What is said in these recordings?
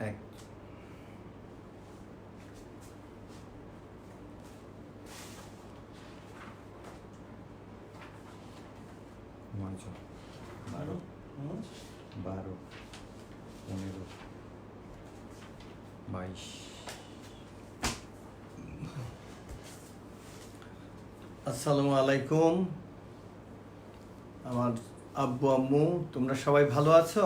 এক বারো 12 15 22 আসসালামু আলাইকুম। আমার আব্বু আম্মু, তোমরা সবাই ভালো আছো?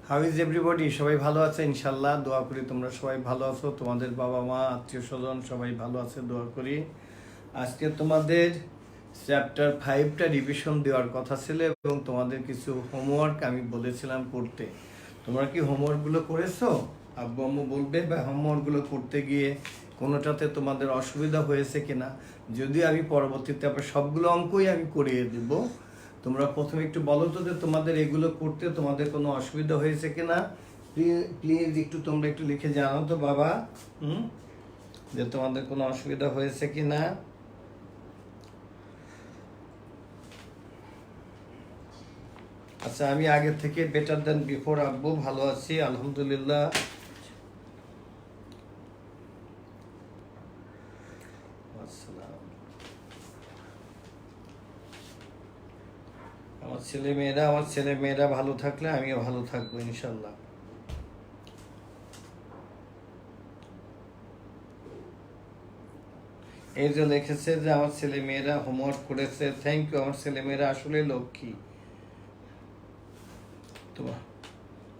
How is everybody? সবাই ভালো আছে ইনশাল্লাহ, দোয়া করি তোমরা সবাই ভালো আছো। তোমাদের বাবা মা আত্মীয় স্বজন সবাই ভালো আছে, দোয়া করি। আজকে তোমাদের চ্যাপ্টার 5টা রিভিশন দেওয়ার কথা ছিল এবং তোমাদের কিছু হোমওয়ার্ক আমি বলেছিলাম করতে। তোমরা কি হোমওয়ার্কগুলো করেছো? আব্বু আম্মু বলবে বা হোমওয়ার্কগুলো করতে গিয়ে কোনোটাতে তোমাদের অসুবিধা হয়েছে কিনা। যদিও আমি পরবর্তীতে আবার সবগুলো অঙ্কই আমি করিয়ে দেব। তোমরা প্রথমে একটু বলো তো যে তোমাদের এগুলো করতে তোমাদের কোনো অসুবিধা হয়েছে কিনা। প্লিজ একটু তোমরা একটু লিখে জানাও তো বাবা, যে তোমাদের কোনো অসুবিধা হয়েছে কিনা। আচ্ছা, আমি আগে থেকে বেটার দেন বিফোর আব্বু, ভালো আছি আলহামদুলিল্লাহ। আমার ছেলে মেয়েরা ভালো থাকলে আমিও ভালো থাকবো ইনশাল্লাহ। এই যে লিখেছে যে আমার ছেলে মেয়েরা হোমওয়ার্ক করেছে, থ্যাংক ইউ। আমার ছেলে মেয়েরা আসলে লক্ষ্মী। তোমার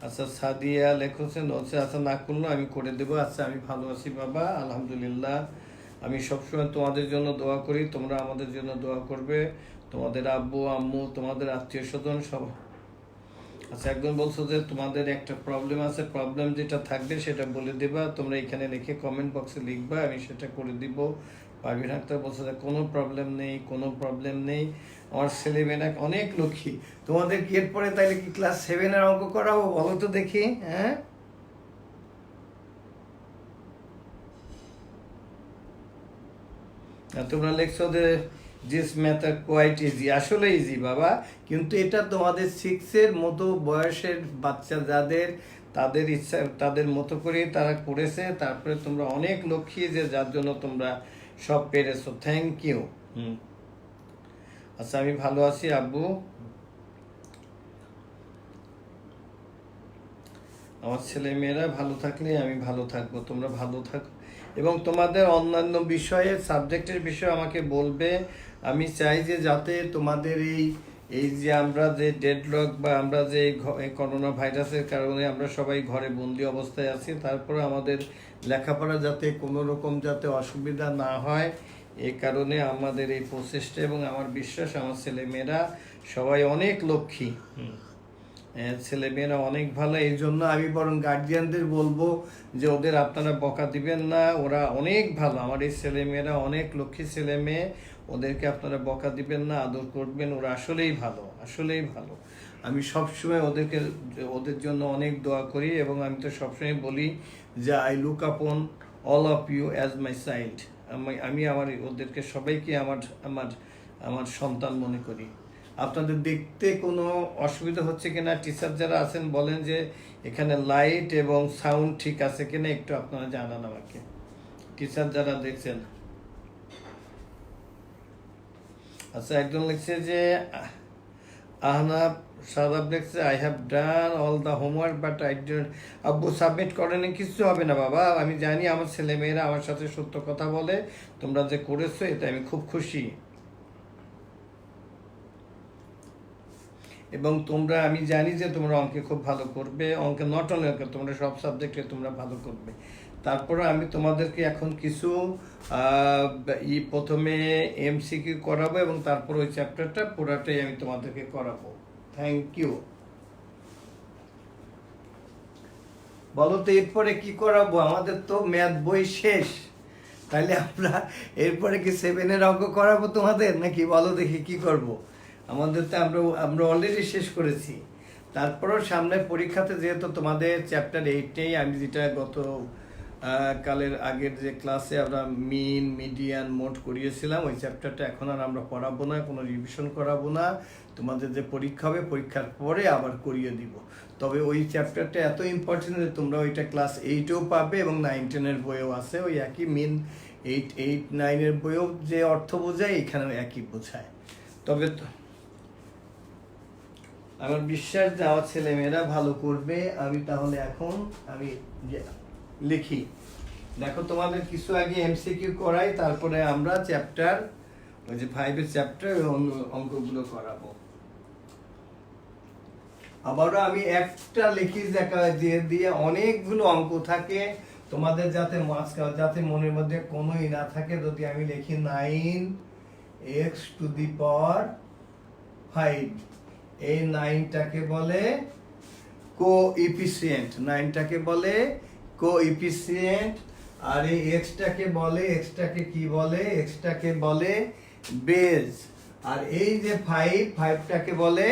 আচ্ছা, সাদিয়া লেখছেন হচ্ছে আচ্ছা না করলো আমি করে দেবো। আচ্ছা, আমি ভালো আছি বাবা আলহামদুলিল্লাহ। আমি সবসময় তোমাদের জন্য দোয়া করি, তোমরা আমাদের জন্য দোয়া করবে। তোমাদের আব্বু আম্মু, তোমাদের আত্মীয় স্বজন সব। আচ্ছা, একজন বলছো যে তোমাদের একটা প্রবলেম আছে, প্রবলেম যেটা থাকবে সেটা বলে দেবা। তোমরা এখানে লিখে কমেন্ট বক্সে লিখবা, আমি সেটা করে দিব। পারভিন আক্তার বলছে যে কোনো প্রবলেম নেই, কোনো প্রবলেম নেই। আমার ছেলেমেয়েরা অনেক লক্ষ্মী। তোমাদের কি এরপরে তাইলে কি ক্লাস 7-এর অঙ্ক করাবো বলো তো দেখি? হ্যাঁ, তোমরা লিখছো যে দিস ম্যাথড কোয়াইট ইজি। আসলে ইজি বাবা, কিন্তু এটা তোমাদের 6-এর মতো বয়সের বাচ্চা যাদের, তাদের ইচ্ছা তাদের মতো করে তারা করেছে। তারপরে তোমরা অনেক লক্ষ্মী যে যার জন্য তোমরা সব পেরেছো, থ্যাংক ইউ। আচ্ছা, আমি ভালো আছি আব্বু। আমার ছেলে মেয়েরা ভালো থাকলে আমি ভালো থাকবো, তোমরা ভালো থাকো। এবং তোমাদের অন্যান্য বিষয়ে সাবজেক্টের বিষয়ে আমাকে বলবে। আমি চাই যে যাতে তোমাদের এই যে আমরা যে ডেডলক বা আমরা যে এই করোনা ভাইরাসের কারণে আমরা সবাই ঘরে বন্দি অবস্থায় আছি, তারপরে আমাদের লেখাপড়া যাতে কোনো রকম যাতে অসুবিধা না হয়, এই কারণে আমাদের এই প্রচেষ্টা। এবং আমার বিশ্বাস আমার ছেলে মেয়েরা সবাই অনেক লক্ষ্মী, ছেলে মেয়েরা অনেক ভালো। এই জন্য আমি বরং গার্জিয়ানদের বলবো যে ওদের আপনারা বকা দিবেন না, ওরা অনেক ভালো। আমার এই ছেলে মেয়েরা অনেক লক্ষ্মী ছেলে মেয়ে, ওদেরকে আপনারা বকা দিবেন না, আদর করবেন। ওরা আসলেই ভালো, আসলেই ভালো। আমি সবসময় ওদের জন্য অনেক দোয়া করি এবং আমি তো সবসময় বলি যে I look upon all of you as my child. আমি ওদেরকে সবাইকে আমার আমার আমার সন্তান মনে করি। আপনাদের দেখতে কোনো অসুবিধা হচ্ছে কিনা টিচার যারা আছেন বলেন যে এখানে লাইট এবং সাউন্ড ঠিক আছে কিনা, একটু আপনারা জানান আমাকে, টিচার যারা দেখছেন। আচ্ছা, একজন লিখছে যে আহনাব সাদাব লিখছে I have done all the homework but I don't. আব্বু সাবমিট করেনি, কিছু হবে না বাবা। আমি জানি আমার ছেলেমেয়েরা আমার সাথে সত্য কথা বলে। তোমরা যে করেছো এতে আমি খুব খুশি। এবং তোমরা, আমি জানি যে তোমরা অঙ্কে খুব ভালো করবে। অঙ্কে নট অনলি অঙ্কে, তোমরা সব সাবজেক্টে তোমরা ভালো করবে। তারপরে আমি তোমাদেরকে এখন কিছু প্রথমে এমসিকিউ করাবো এবং তারপর ওই চ্যাপ্টারটা পুরাটাই আমি তোমাদেরকে করাবো। Thank you. বলো তো এরপরে কি করাবো? আমাদের তো ম্যাথ বই শেষ, তাহলে আমরা এরপরে কি 7-এর অঙ্ক করাবো তোমাদের নাকি? বলো দেখি কি করব। আমাদের তো আমরা অলরেডি শেষ করেছি। তারপরেও সামনে পরীক্ষাতে যেহেতু তোমাদের চ্যাপ্টার 8-এই আমি যেটা গত কালের আগের যে ক্লাসে আমরা মিন মিডিয়ান মোড করিয়েছিলাম, ওই চ্যাপ্টারটা এখন আর আমরা পড়াবো না, কোনো রিভিশন করাবো না। তোমাদের যে পরীক্ষা হবে পরীক্ষার পরে আবার করিয়ে দিব। তবে ওই চ্যাপ্টারটা এত ইম্পর্টেন্ট যে তোমরা ওইটা ক্লাস 8-এও পাবে এবং 9-10-এর বইয়েও আছে। ওই একই মিন 8-9-এর বইয়েও যে অর্থ বোঝায় এখানেও একই বোঝায়। তবে আমার বিশ্বাস যে আমার ছেলেমেয়েরা ভালো করবে। আমি তাহলে এখন লিখি। দেখো তোমাদের কিছু আগে এমসিকিউ করাই, তারপরে আমরা চ্যাপ্টার ওই যে 5-এর চ্যাপ্টার অঙ্কগুলো করাবো। আবারও আমি একটা লিখি দিয়ে অনেকগুলো অঙ্ক থাকে তোমাদের, যাতে মনের মধ্যে কোনোই না থাকে। যদি আমি লিখি 9x টু দি পাওয়ার 5, এই 9টাকে বলে কোএফিসিয়েন্ট, 9টাকে বলে কোএফিসিয়েন্ট। আর এই এক্সটাকে কি বলে? এক্সটাকে বলে বেজ। আর এই যে 5টাকে বলে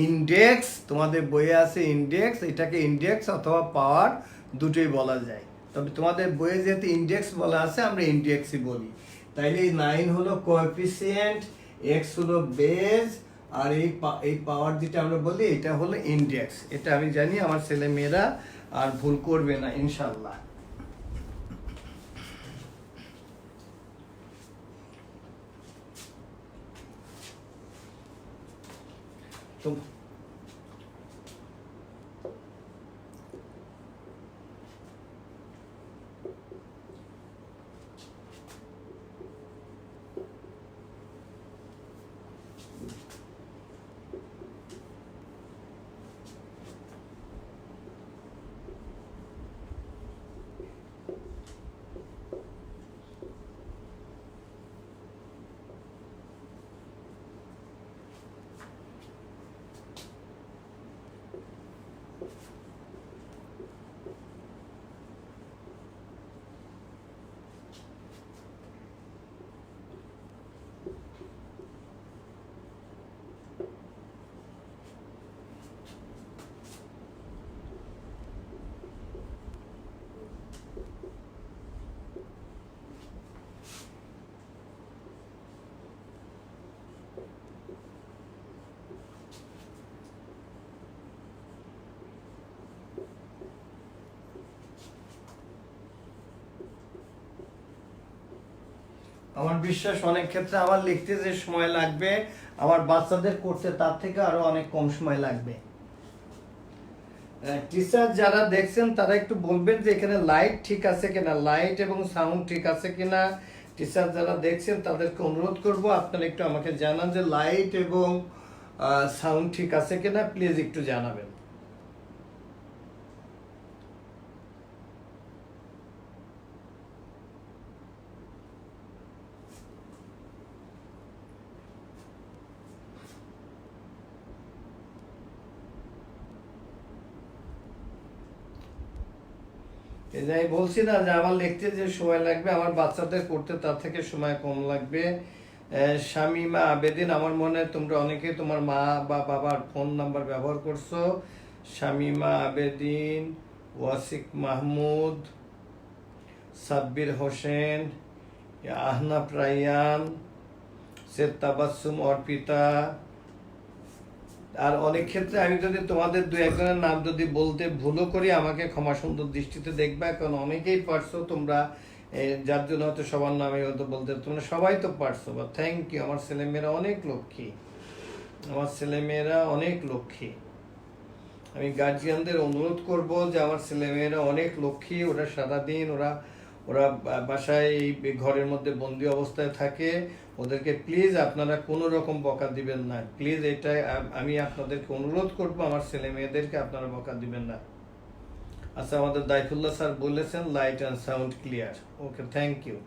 ইন্ডেক্স। তোমাদের বইয়ে আছে ইন্ডেক্স, এটাকে ইন্ডেক্স অথবা পাওয়ার দুটোই বলা যায়। তবে তোমাদের বইয়ে যেহেতু ইন্ডেক্স বলা আছে, আমরা ইন্ডেক্সই বলি। তাইলে এই 9 হলো কোএফিসিয়েন্ট, এক্স হলো বেজ, আর এই পাওয়ার যেটা আমরা বলি এটা হলো ইন্ডেক্স। এটা আমি জানি আমার ছেলে মেয়েরা আর ভুল করবে না ইনশাল্লাহ। তো আমার বিশ্বাস অনেক ক্ষেত্রে আমার লিখতে যে সময় লাগবে, আমার বাচ্চাদের করতে তার থেকে আরো অনেক কম সময় লাগবে। টিচার যারা দেখছেন তারা একটু বলবেন যে এখানে লাইট ঠিক আছে কিনা, লাইট এবং সাউন্ড ঠিক আছে কিনা। টিচার যারা দেখছেন তাদেরকে অনুরোধ করব আপনারা একটু আমাকে জানান যে লাইট এবং সাউন্ড ঠিক আছে কিনা, প্লিজ একটু জানাবেন। এই যে আমি বলছি না যে আমার লিখতে যে সময় লাগবে, আমার বাচ্চাদের করতে তার থেকে সময় কম লাগবে। শামিমা আবেদিন, আমার মনে হয় তোমরা অনেকে তোমার মা বা বাবার ফোন নাম্বার ব্যবহার করছো। শামিমা আবেদিন, ওয়াসিক মাহমুদ, সাব্বির হোসেন, আহনাফ রাইয়ান, সৈয়দ তাবাসসুম অর্পিতা। আর অনেক ক্ষেত্রে আমি যদি তোমাদের দু একজনের নাম যদি বলতে ভুলও করি আমাকে ক্ষমা সুন্দর দৃষ্টিতে দেখবে, কারণ অনেকেই পারছো তোমরা, যার জন্য হয়তো সবার নামে হয়তো বলতে তোমরা সবাই তো পারছো। বা থ্যাংক ইউ। আমার ছেলেমেয়েরা অনেক লক্ষ্মী, আমার ছেলেমেয়েরা অনেক লক্ষ্মী। আমি গার্জিয়ানদের অনুরোধ করব যে আমার ছেলেমেয়েরা অনেক লক্ষ্মী। ওরা সারাদিন ওরা বাসায় এই ঘরের মধ্যে বন্দি অবস্থায় থাকে। ওদেরকে প্লিজ আপনারা কোনো রকম বকা দিবেন না, প্লিজ। এটা আমি আপনাদেরকে অনুরোধ করব, আমার ছেলে মেয়েদেরকে আপনারা বকা দিবেন না। আচ্ছা, আমাদের দাইফুল্লাহ স্যার বলেছেন light and sound clear. Okay, thank you.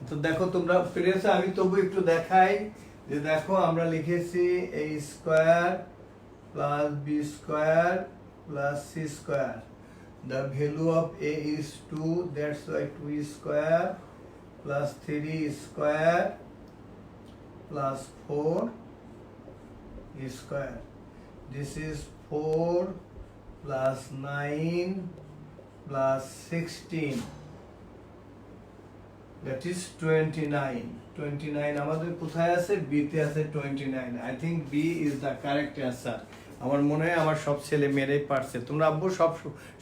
তো দেখো তোমরা পেরেছো, আমি তবু একটু দেখাই যে দেখো আমরা লিখেছি a square plus b square plus c square. The value of a is 2, that's why 2 square plus 3 square plus 4 square. This is 4 plus 9 plus 16, that is 29 আমাদের কোথায় আছে? বি তে আছে 29। I think B is the correct answer. আমার মনে হয় আমার সব ছেলে মেয়েরাই পারছে। তোমরা আব্বু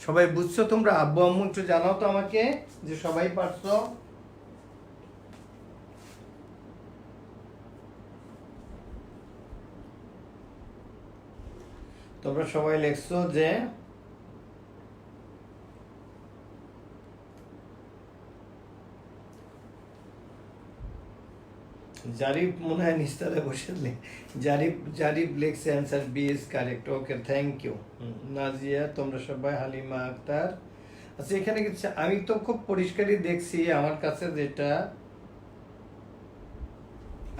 সবাই বুঝছো? তোমরা আব্বু আম্মু একটু জানাও তো আমাকে যে সবাই পারছো। তোমরা সবাই লেখছো যে জারিফ মনে হয় নিস্তারে বসে জারিফ লেখছে answer B is correct. Okay, thank you Nazia. তোমরা সবাই, হালিমা আক্তার। আচ্ছা, এখানে কিছু আমি তো খুব পরিষ্কারই দেখছি আমার কাছে, যেটা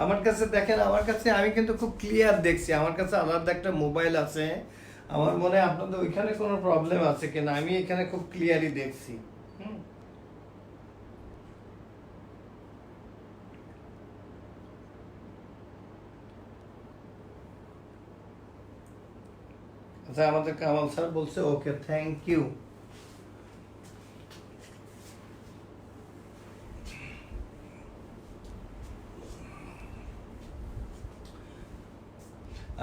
আমার কাছে দেখেন, আমার কাছে আমি কিন্তু খুব ক্লিয়ার দেখছি। আমার কাছে আলাদা একটা মোবাইল আছে। আমার মনে হয় আপনাদের ওইখানে কোনো প্রবলেম আছে কিনা, আমি এখানে খুব ক্লিয়ারই দেখছি। আচ্ছা, আমাদের কামাল স্যার বলছে ওকে, থ্যাংক ইউ।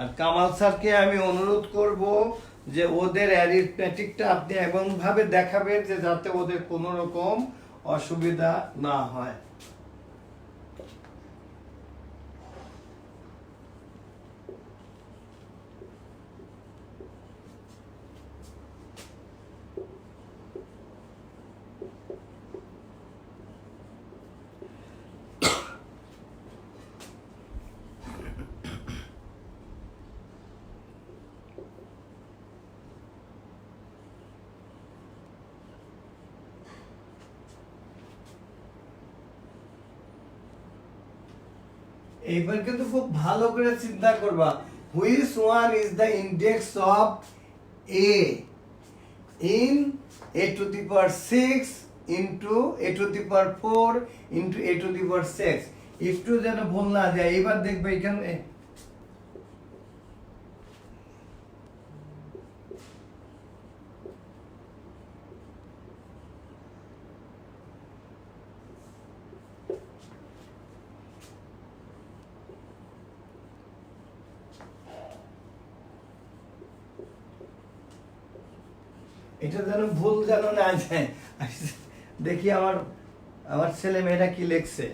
আর কামাল স্যারকে আমি অনুরোধ করব যে ওদের অ্যারিথমেটিকটা আপনি এমন ভাবে দেখাবেন যে যাতে ওদের কোনো রকম অসুবিধা না হয়। এইবার কিন্তু খুব ভালো করে চিন্তা করবা, which one is the index of A in a to the power 6 into a to the power 4 into a to the power 6। একটু যেন ভুল না যায়। এবার দেখবে এখানে এটা যেন ভুল যেন না যায়। দেখি আমার ছেলে মেয়েরা কি লিখছে।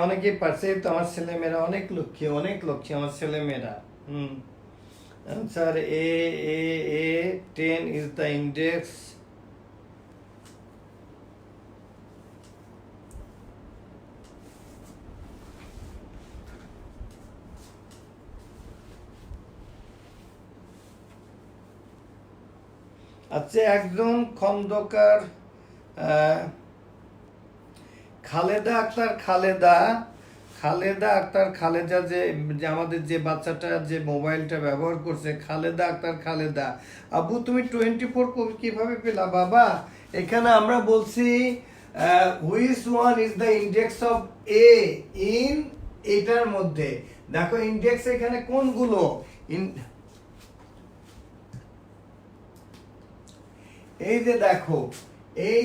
অনেকেই পারছে তো, আমার ছেলে মেয়েরা অনেক লক্ষ্মী আমার ছেলে মেয়েরা। Answer A 10 is the index আচ্ছা, একজন খন্দকার খালেদা আক্তার খালেদা যে আমাদের যে বাচ্চাটা যে মোবাইলটা ব্যবহার করছে, খালেদা। আবু তুমি 24 কিভাবে পেলা বাবা? এখানে আমরা বলছি which one is the index of A in এটার মধ্যে। দেখো ইন্ডেক্স এখানে কোনগুলো, এই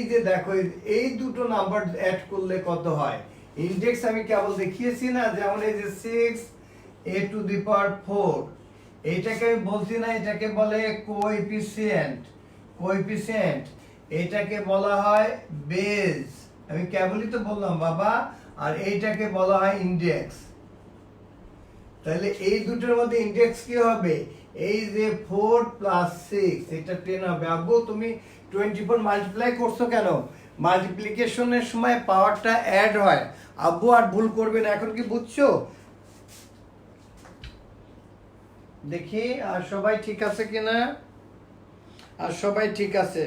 যে দেখো এই দুটো নাম্বার অ্যাড করলে কত হয়। ইন্ডেক্স আমি কেবল দেখিয়েছি না, যেমন এই যে 6 a to the power 4, এইটাকে আমি বলছি না, এটাকে বলে কোএফিসিয়েন্ট, এটাকে বলা হয় বেজ। আমি কেবলই তো বললাম বাবা। আর এইটাকে বলা হয় ইন্ডেক্স। তাহলে এই দুটোর মধ্যে ইন্ডেক্স কি হবে? এই যে 4 + 6, এটা 10 হবে। আব্বু তুমি 24 মাল্টিপ্লাই করছো কেন? মাল্টিপ্লিকেশনের সময় পাওয়ারটা অ্যাড হয়। আব্বু আর ভুল করবে না, এখন কি বুঝছো? দেখি আর সবাই ঠিক আছে কিনা, আর সবাই ঠিক আছে।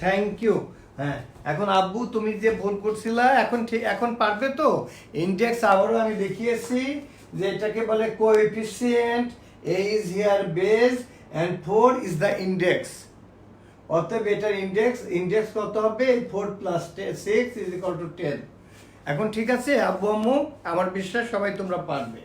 Thank you. হ্যাঁ, এখন আব্বু তুমি যে ভুল করছিলা এখন ঠিক এখন পারবে তো। ইন্ডেক্স আবারও আমি দেখিয়েছি যে এটাকে বলে coefficient, A is here base and 4 is the index. অতএব এটার ইন্ডেক্স কত হবে? 4 প্লাস 6 ইজ ইকুয়াল টু 10। এখন ঠিক আছে আব্বু আম্মু, আমার বিশ্বাস সবাই তোমরা পারবে।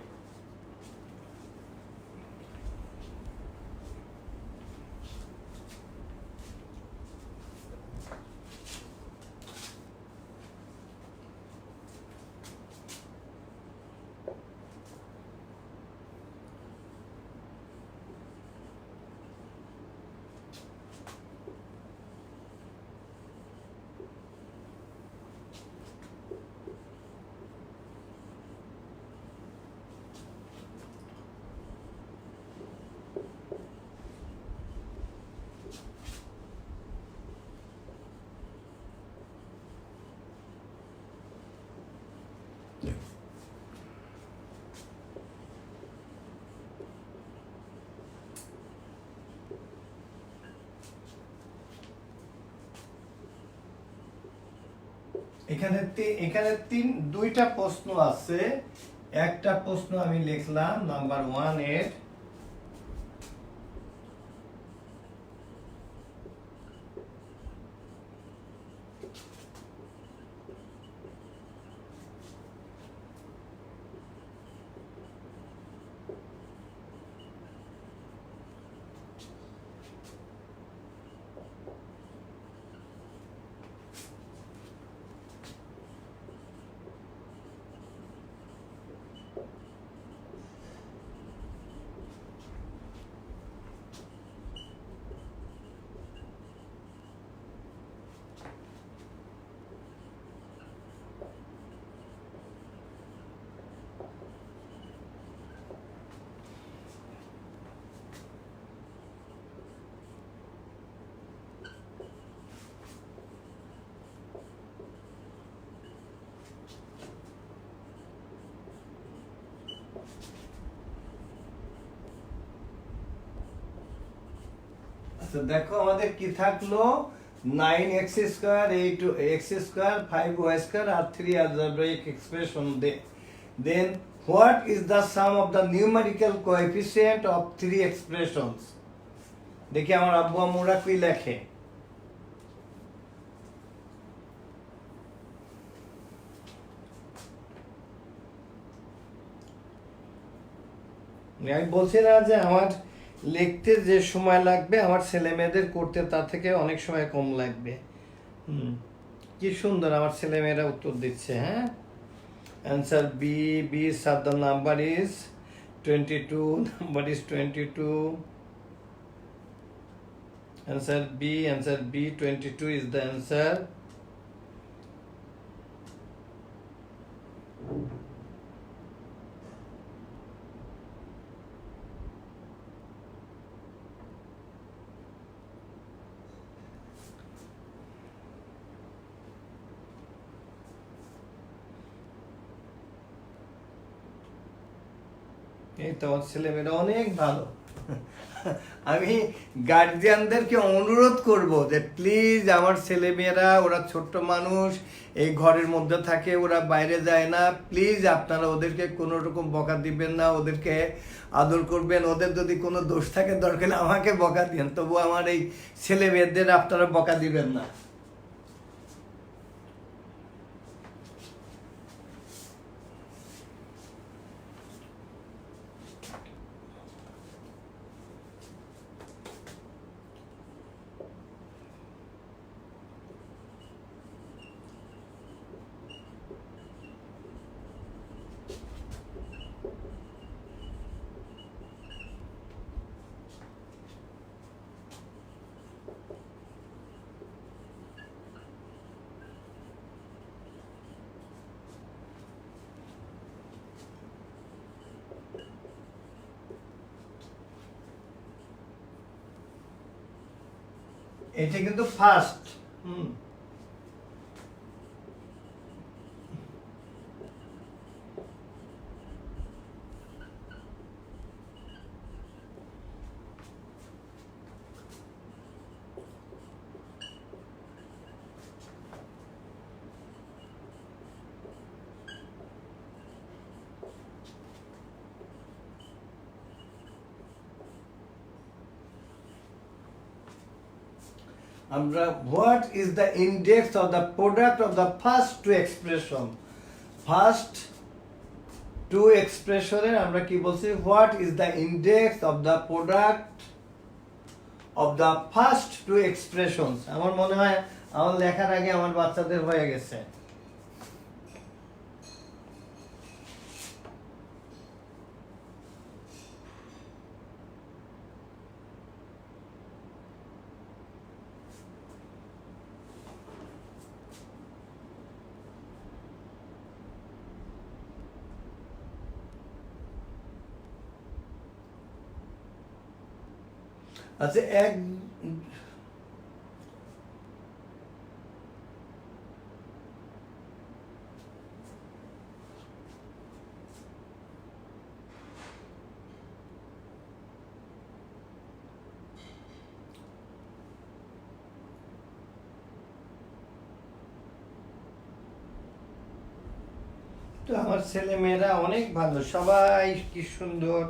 এখানে দুইটা প্রশ্ন আছে। একটা প্রশ্ন আমি লিখলাম নাম্বার 1 এর, আচ্ছা দেখো আমাদের কি থাকলো, 9x square 8x square 5y square আর 3 algebraic expression then what is the sum of the numerical coefficient of 3 expressions? দেখি আমার আব্বু আম্মুরা কি লেখে। আমি বলছি না যে আমার লিখতে যে সময় লাগবে আমার ছেলে মেয়েদের করতে তার থেকে অনেক সময় কম লাগবে। কি সুন্দর আমার ছেলে মেয়েরা উত্তর দিচ্ছে। হ্যাঁ, answer B, B sir the number is 22, number is 22। Answer B 22 is the answer. এই তো আমার ছেলেমেয়েরা অনেক ভালো। আমি গার্জিয়ানদেরকে অনুরোধ করব যে প্লিজ আমার ছেলেমেয়েরা, ওরা ছোট্ট মানুষ, এই ঘরের মধ্যে থাকে, ওরা বাইরে যায় না, প্লিজ আপনারা ওদেরকে কোনো রকম বকা দিবেন না, ওদেরকে আদর করবেন। ওদের যদি কোনো দোষ থাকে দরকার হলে আমাকে বকা দিন, তবু আমার এই ছেলে মেয়েদের আপনারা বকা দিবেন না। এটা কিন্তু ফার্স্ট। আমরা what is the index of the product of the first two expression, first two এক্সপ্রেশনের আমরা কি বলছি, what is the index of the product of the first two expressions. আমার মনে হয় আমার লেখার আগে আমার বাচ্চাদের হয়ে গেছে। আচ্ছা এক তো আমার ছেলে মেয়েরা অনেক ভালো, সবাই কি সুন্দর,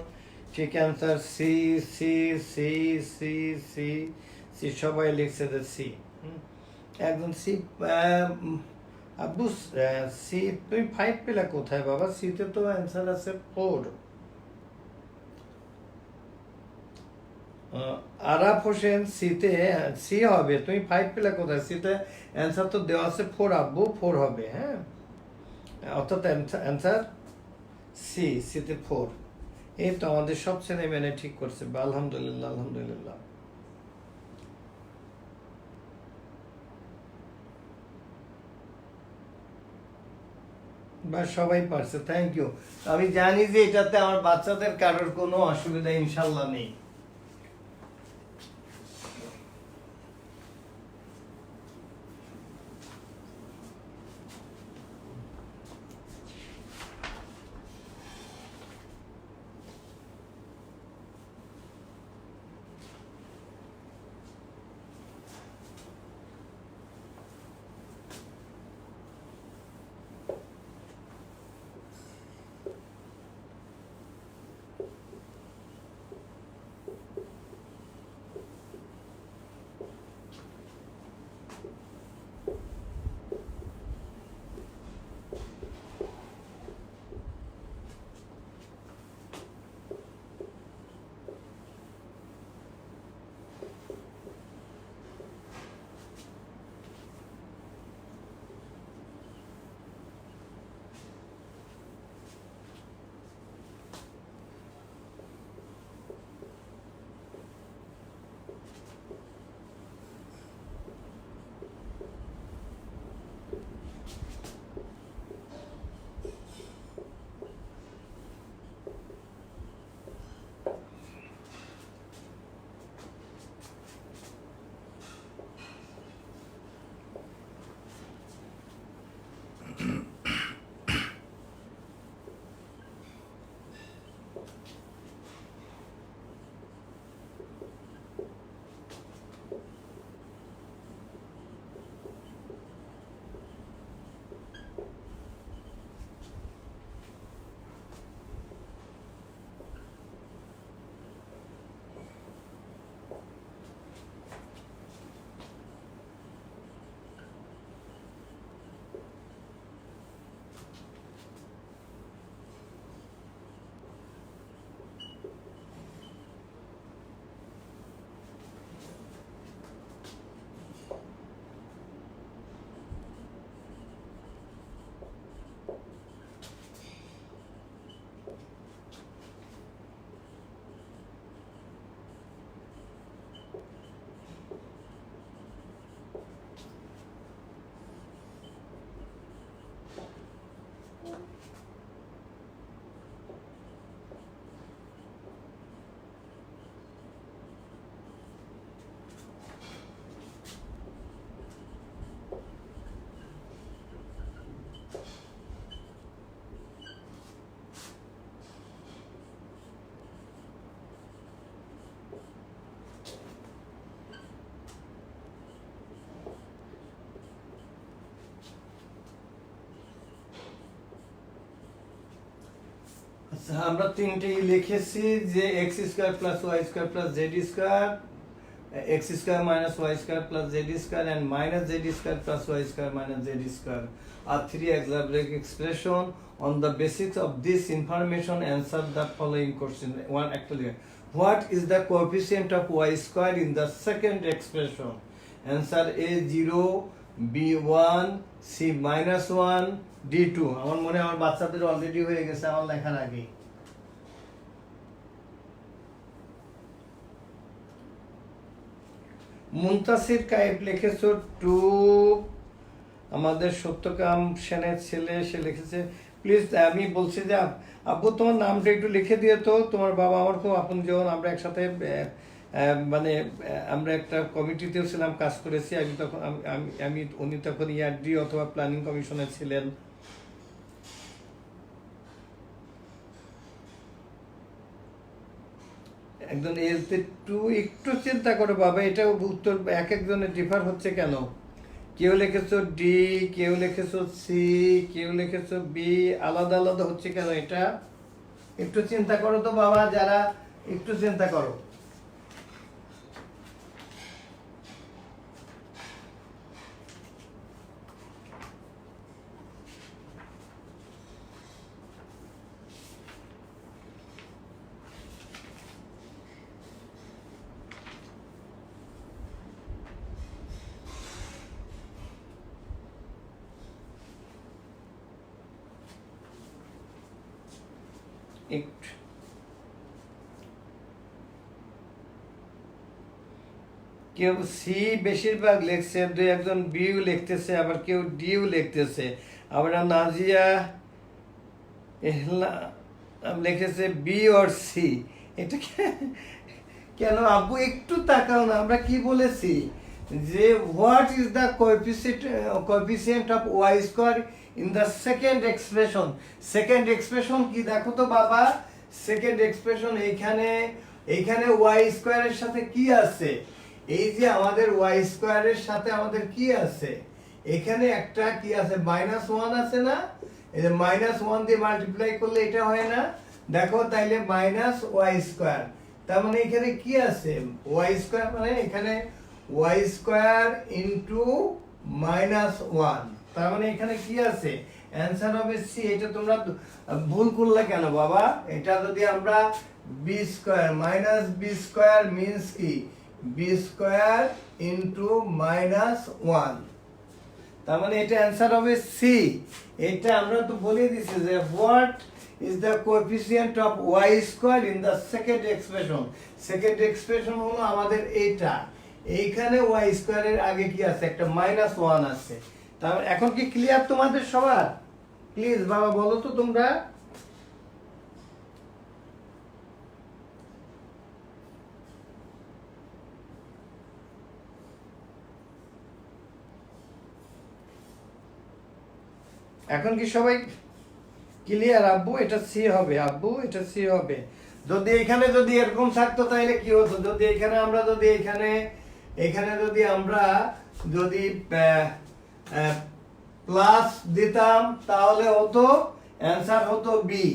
ঠিক answer C C C C C C, সবাই লিখছে যে সি। একজন সি, আব্বু সি তুমি 5 পেলা কোথায় বাবা? সিতে তো অ্যান্সার আছে 4। আরাফ হোসেন সিতে সি হবে, তুমি 5 পেলা কোথায়? সিতে অ্যান্সার তো দেওয়া আছে 4 আব্বু, 4 হবে। হ্যাঁ, অর্থাৎ অ্যান্সার সি, সিতে 4। এই তো আমাদের সব ছেলে মেয়ে ঠিক করছে, আলহামদুলিল্লাহ আলহামদুলিল্লাহ। বা সবাই পারছে, থ্যাংক ইউ। আমি জানি যে এটাতে আমার বাচ্চাদের কারোর কোনো অসুবিধা ইনশাল্লাহ নেই। আমরা তিনটেই লিখেছি যে x square plus y square plus z square x square minus y square plus z square and minus z square plus y square minus z square are three algebraic expression. On the basis of this information, answer the following question. One actually, what is the coefficient of y square in the second expression? Answer A 0, B 1, C minus 1, D 2. আমার মনে হয় আমার বাচ্চাদের already হয়ে গেছে আমার লেখার আগে। মুনতাসির কায়েব লিখেছো 2, আমাদের সত্যকাম সেনের ছেলে সে লিখেছে প্লিজ। আমি বলছি যে আব্বু তোমার নামটা একটু লিখে দিয়ে তো, তোমার বাবা আমার খুব আপনজন, আমরা একসাথে মানে আমরা একটা কমিটিতেও ছিলাম, কাজ করেছি। আমি তখন উনি তখন ইয়ারডি অথবা প্ল্যানিং কমিশনে ছিলেন। একজন এলতে 2 একটু চিন্তা করো বাবা, এটা উত্তর এক একজনের ডিফার হচ্ছে কেন? কেউ লিখেছো ডি, কেউ লিখেছো সি, কেউ লিখেছো বি, আলাদা আলাদা হচ্ছে কেন এটা? একটু চিন্তা করো তো বাবা, যারা একটু চিন্তা করো। কেউ সি বেশিরভাগ লিখছে, দুই একজন বিও লিখতেছে, আবার কেউ ডিও লিখতেছে। আবার নাজিয়া লিখেছে বি অর সি। এটা কেন আব্বু একটু তাকাও না, আমরা কি বলেছি যে what is the coefficient of y square in the second expression. Second expression কি দেখো তো বাবা, সেকেন্ড এক্সপ্রেশন এইখানে ওয়াই স্কোয়ারের সাথে কি আছে? এই যে আমাদের ওয়াই স্কোয়ারের সাথে আমাদের কি আছে? এখানে একটা কি আছে, -1 আছে না? এই যে -1 দিয়ে মাল্টিপ্লাই করলে এটা হয় না? দেখো তাইলে মাইনাস ওয়াই স্কোয়ার, তার মানে এখানে কি আছে? ওয়াই স্কোয়ার, মানে এখানে ওয়াই স্কোয়ার ইন্টু -1, তার মানে এখানে কি আছে? অ্যান্সার হবে সি। এটা তোমরা ভুল করলে কেন বাবা? এটা যদি আমরা b square minus b square means কি বি স্কোয়ার ইন্টু -1, তার মানে এটা অ্যান্সার হবে সি। এটা আমরা তো বলে দিছি যে what is the coefficient of y square in the second expression. Second expression হলো আমাদের এইটা, এইখানে ওয়াই স্কোয়ারের আগে কি আছে? একটা -1 আছে। তাহলে এখন কি ক্লিয়ার তোমাদের সবার? প্লিজ বাবা বলো তো তোমরা। এখন কি সবাই ক্লিয়ার? আব্বু এটা সি হবে, আব্বু এটা সি হবে। যদি এখানে যদি এরকম থাকতো তাহলে কি হতো? যদি এখানে আমরা যদি এখানে যদি আমরা যদি প্লাস দিতাম তাহলে হতো অ্যান্সার হতো বি।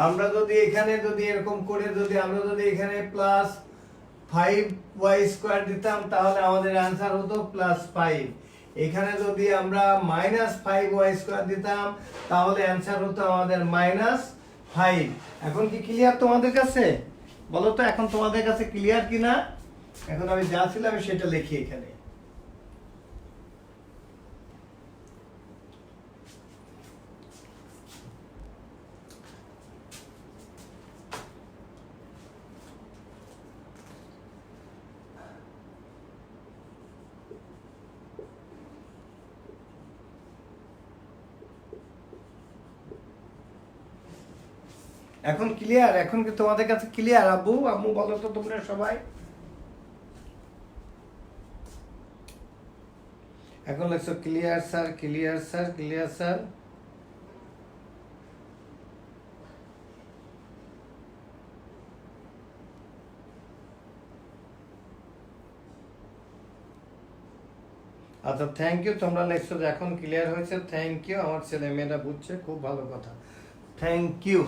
আমরা যদি এখানে যদি এরকম করে যদি আমরা যদি এখানে +5y² দিতাম তাহলে আমাদের অ্যান্সার হতো +5। এখানে যদি আমরা -5y² দিতাম তাহলে অ্যান্সার হতো আমাদের -5। এখন কি ক্লিয়ার তোমাদের কাছে? বলো তো এখন তোমাদের কাছে ক্লিয়ার কিনা? এখন আমি যা ছিলাম সেটা লিখি এখানে। এখন ক্লিয়ার? এখন কি তোমাদের কাছে ক্লিয়ার? আব্বু আম্মু বলো তো তোমরা সবাই। এখন লেখছো clear sir, clear sir, clear sir. আচ্ছা থ্যাংক ইউ, তোমরা লেখছো যে এখন ক্লিয়ার হয়েছে। থ্যাংক ইউ, আমার ছেলে মেয়েরা বুঝছে, খুব ভালো কথা। Thank you.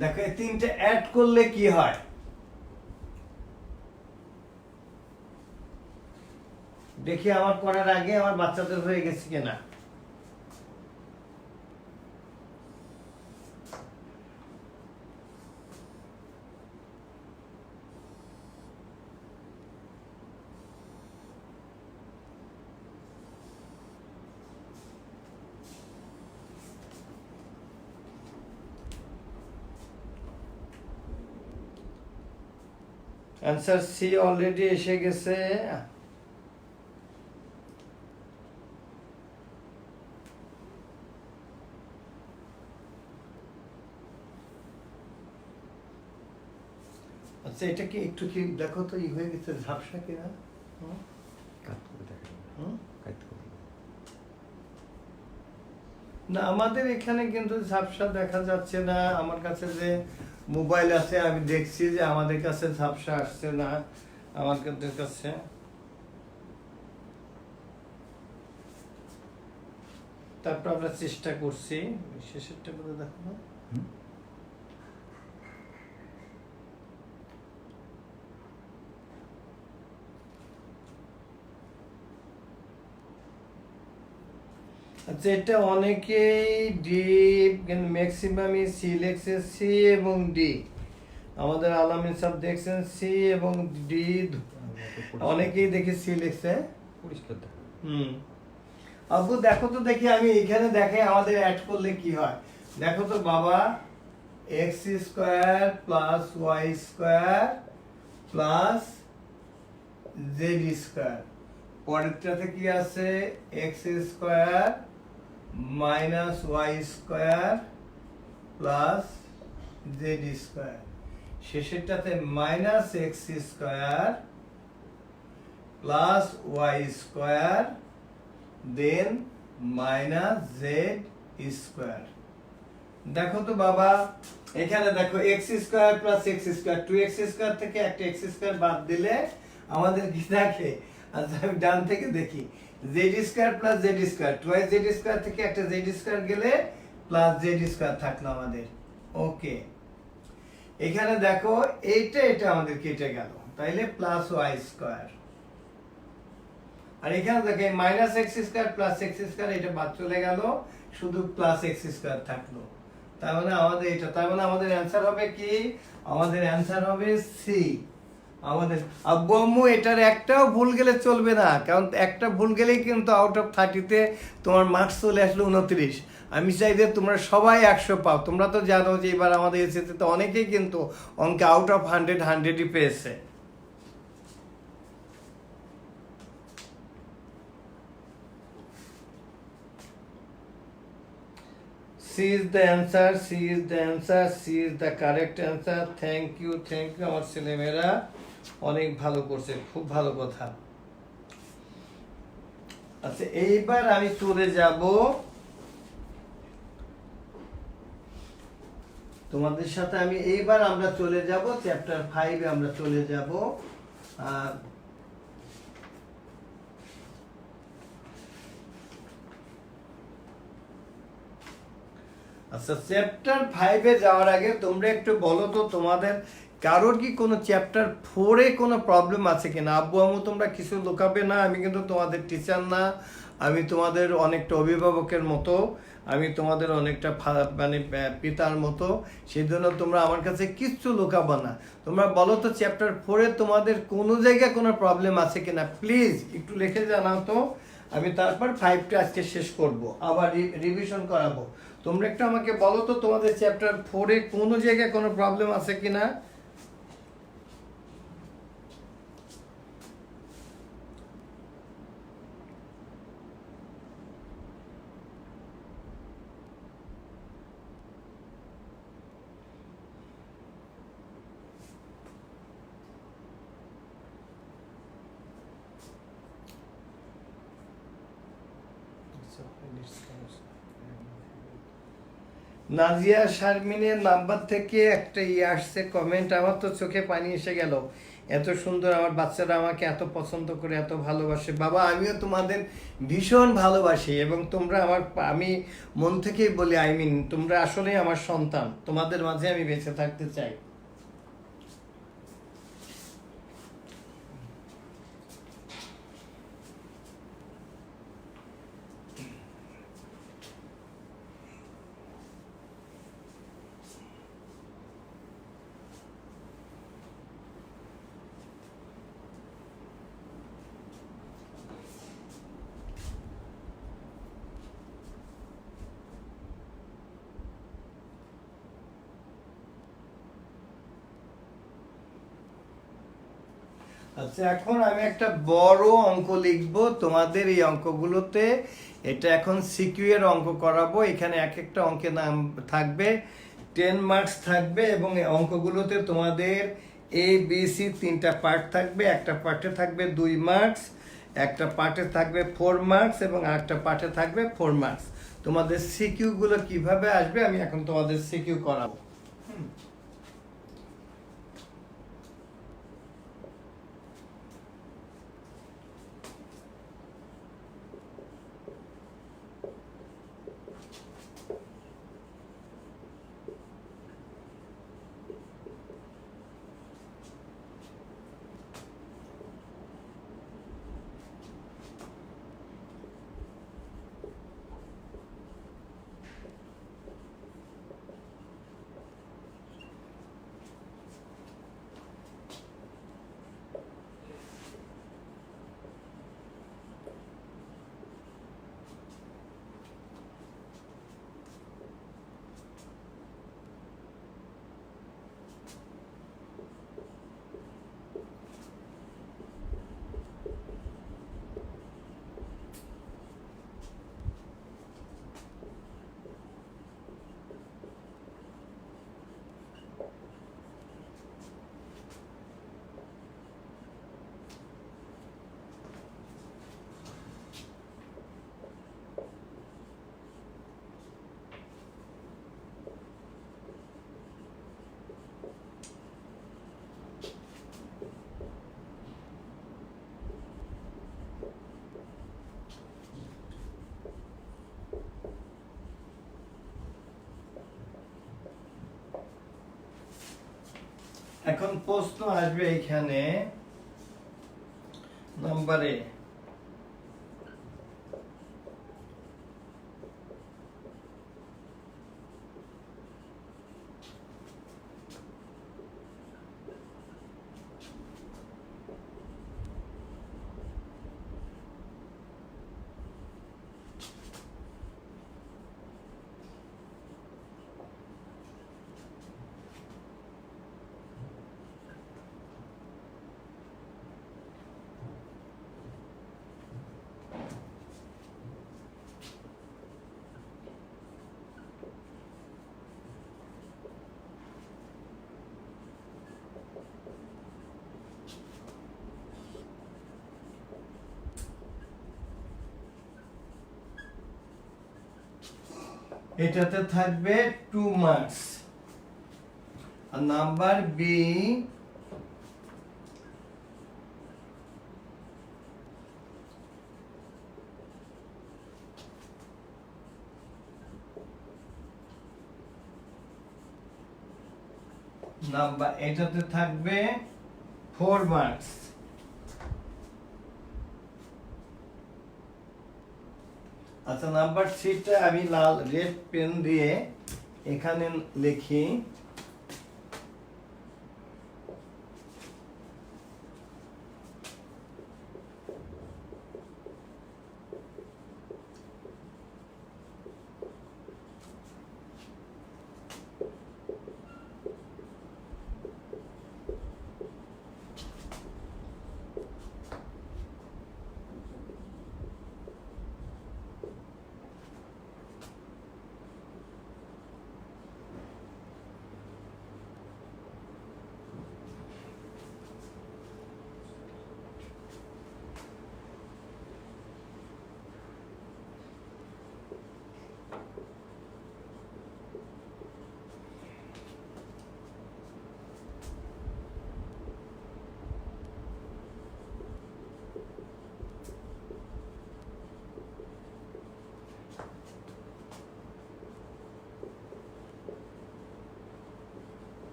দেখো এই তিনটে অ্যাড করলে কি হয়, দেখি আমার করার আগে আমার বাচ্চাদের হয়ে গেছে কিনা। অ্যান্সার সি অলরেডি এসে গেছে। আচ্ছা এটা কি একটু কি দেখো তো ই হয়ে গেছে, ঝাপসা কিনা। কাট করে দেখা যাবে। হুম? কাট করে। না আমাদের এখানে কিন্তু ঝাপসা দেখা যাচ্ছে না, আমার কাছে যে মোবাইল আছে আমি দেখছি যে আমাদের কাছে ঝাপসা আসছে না আমাদের কাছে। তারপর আমরা চেষ্টা করছি, শেষেরটা বলে দেখো না। হুম? আচ্ছা এটা অনেকেই ডি, কিন্তু ম্যাক্সিমামই সি লেখছে, সি এবং ডি। আমাদের আলামিন সাহেব দেখছেন সি এবং ডি, অনেকেই দেখি সি লিখছে। পরিষ্কার দেখা যাবে। হুম, আব্বু দেখো তো দেখি, আমি এখানে দেখে আমাদের অ্যাড করলে কি হয় দেখো তো বাবা। X square plus y square plus z square, পরেরটাতে কি আছে x square minus y square plus z square, শেষেরটাতে minus x square plus y square then minus z square. দেখো তো বাবা এখানে দেখো x square plus x square, two x square থেকে একটা এক্স স্কোয়ার বাদ দিলে আমাদের কি থাকে। আচ্ছা আমি ডান থেকে দেখি, Z square plus z square, twice Z square থেকে একটা জেড স্কোয়ার গেলে প্লাস জেড স্কোয়ার থাকলো আমাদের। ওকে, এখানে দেখো এইটা এটা আমাদের কেটে গেল, তাইলে প্লাস ওয়াই স্কোয়ার। আর এখানে দেখে minus x square plus x square, এটা বাদ চলে গেল, শুধু প্লাস এক্স স্কোয়ার থাকলো। তার মানে আমাদের এটা, তার মানে আমাদের অ্যান্সার হবে কি, আমাদের অ্যান্সার হবে সি। আমাদের আব্বু আম্মু এটার একটাও ভুল গেলে চলবে না, কারণ একটা ভুল গেলেই কিন্তু আউট অফ 30-তে তোমার মার্কস চলে আসলো 29। আমি চাই যে তোমরা সবাই 100 পাও। তোমরা তো জানো যে এবার আমাদের এসএসসিতে অনেকেই কিন্তু অঙ্কে আউট অফ 100 100ই পেয়েছে। C is the answer, C is the answer, C is the correct answer. Thank you, আমার ছেলেমেয়েরা অনেক ভালো করছে, খুব ভালো কথা। আচ্ছা এইবার আমি চলে যাব তোমাদের সাথে, আমি এইবার আমরা চলে যাব চ্যাপ্টার 5 এ আমরা চলে যাব। আচ্ছা চ্যাপ্টার 5 এ যাওয়ার আগে তোমরা একটু বলো তো তোমাদের কারোর কি কোনো চ্যাপ্টার 4 এ কোনো প্রবলেম আছে কিনা। আব্বু আম্মু তোমরা কিছু লুকাবে না, আমি কিন্তু তোমাদের টিচার না, আমি তোমাদের অনেকটা অভিভাবকের মতো, আমি তোমাদের অনেকটা মানে পিতার মতো, সেই জন্য তোমরা আমার কাছে কিচ্ছু লুকাবো না। তোমরা বলো তো চ্যাপ্টার 4 এ তোমাদের কোনো জায়গায় কোনো প্রবলেম আছে কিনা, প্লিজ একটু লিখে জানাও তো। আমি তারপর 5টা আজকে শেষ করব, আবার রিভিশন করাবো। তোমরা একটু আমাকে বলো তো তোমাদের চ্যাপ্টার 4 এ কোনো জায়গায় কোনো প্রবলেম আছে কিনা। নাজিয়া শারমিনের নাম্বার থেকে একটা আসছে কমেন্ট, আমার তো চোখে পানি এসে গেল। এত সুন্দর আমার বাচ্চারা আমাকে এত পছন্দ করে, এত ভালোবাসে। বাবা, আমিও তোমাদের ভীষণ ভালোবাসি, এবং তোমরা আমার, আমি মন থেকেই বলি, তোমরা আসলেই আমার সন্তান। তোমাদের মাঝে আমি বেঁচে থাকতে চাই। আচ্ছা, এখন আমি একটা বড় অঙ্ক লিখব তোমাদের এই অঙ্কগুলোতে। এটা এখন সিকিউ এর অঙ্ক করাবো। এখানে এক একটা অঙ্কের নাম থাকবে, 10 মার্কস থাকবে, এবং এই অঙ্কগুলোতে তোমাদের ABC 3টা পার্ট থাকবে। একটা পার্টে থাকবে 2 মার্কস, একটা পার্টে থাকবে 4 মার্কস, এবং আরেকটা পার্টে থাকবে 4 মার্কস। তোমাদের সিকিউ গুলো কিভাবে আসবে আমি এখন তোমাদের সিকিউ করাবো। এখন প্রশ্ন আসবে এখানে নম্বরে, এটাতে থাকবে 2 মার্কস। আর নাম্বার বি, এটাতে থাকবে 4 মার্কস। আচ্ছা, নাম্বার 3টা আমি লাল রেড পেন দিয়ে এখানে লিখি।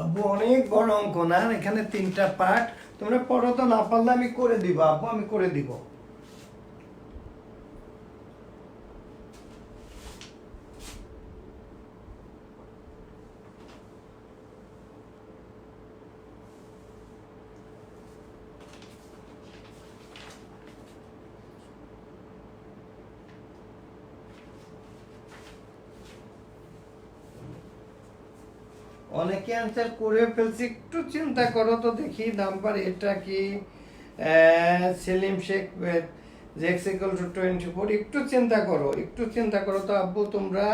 আব্বু অনেক বড় অঙ্ক না, এখানে 3টা পার্ট, তোমরা পড়ো তো, না পারলে আমি করে দিব আব্বু, আমি করে দিব। অনেকে অ্যান্সার করে ফেলছি, একটু চিন্তা করো তো দেখি নাম্বার এটা কি। Selim Sheikh x equal to 24, একটু চিন্তা করো, একটু চিন্তা করো তো আব্বু তোমরা।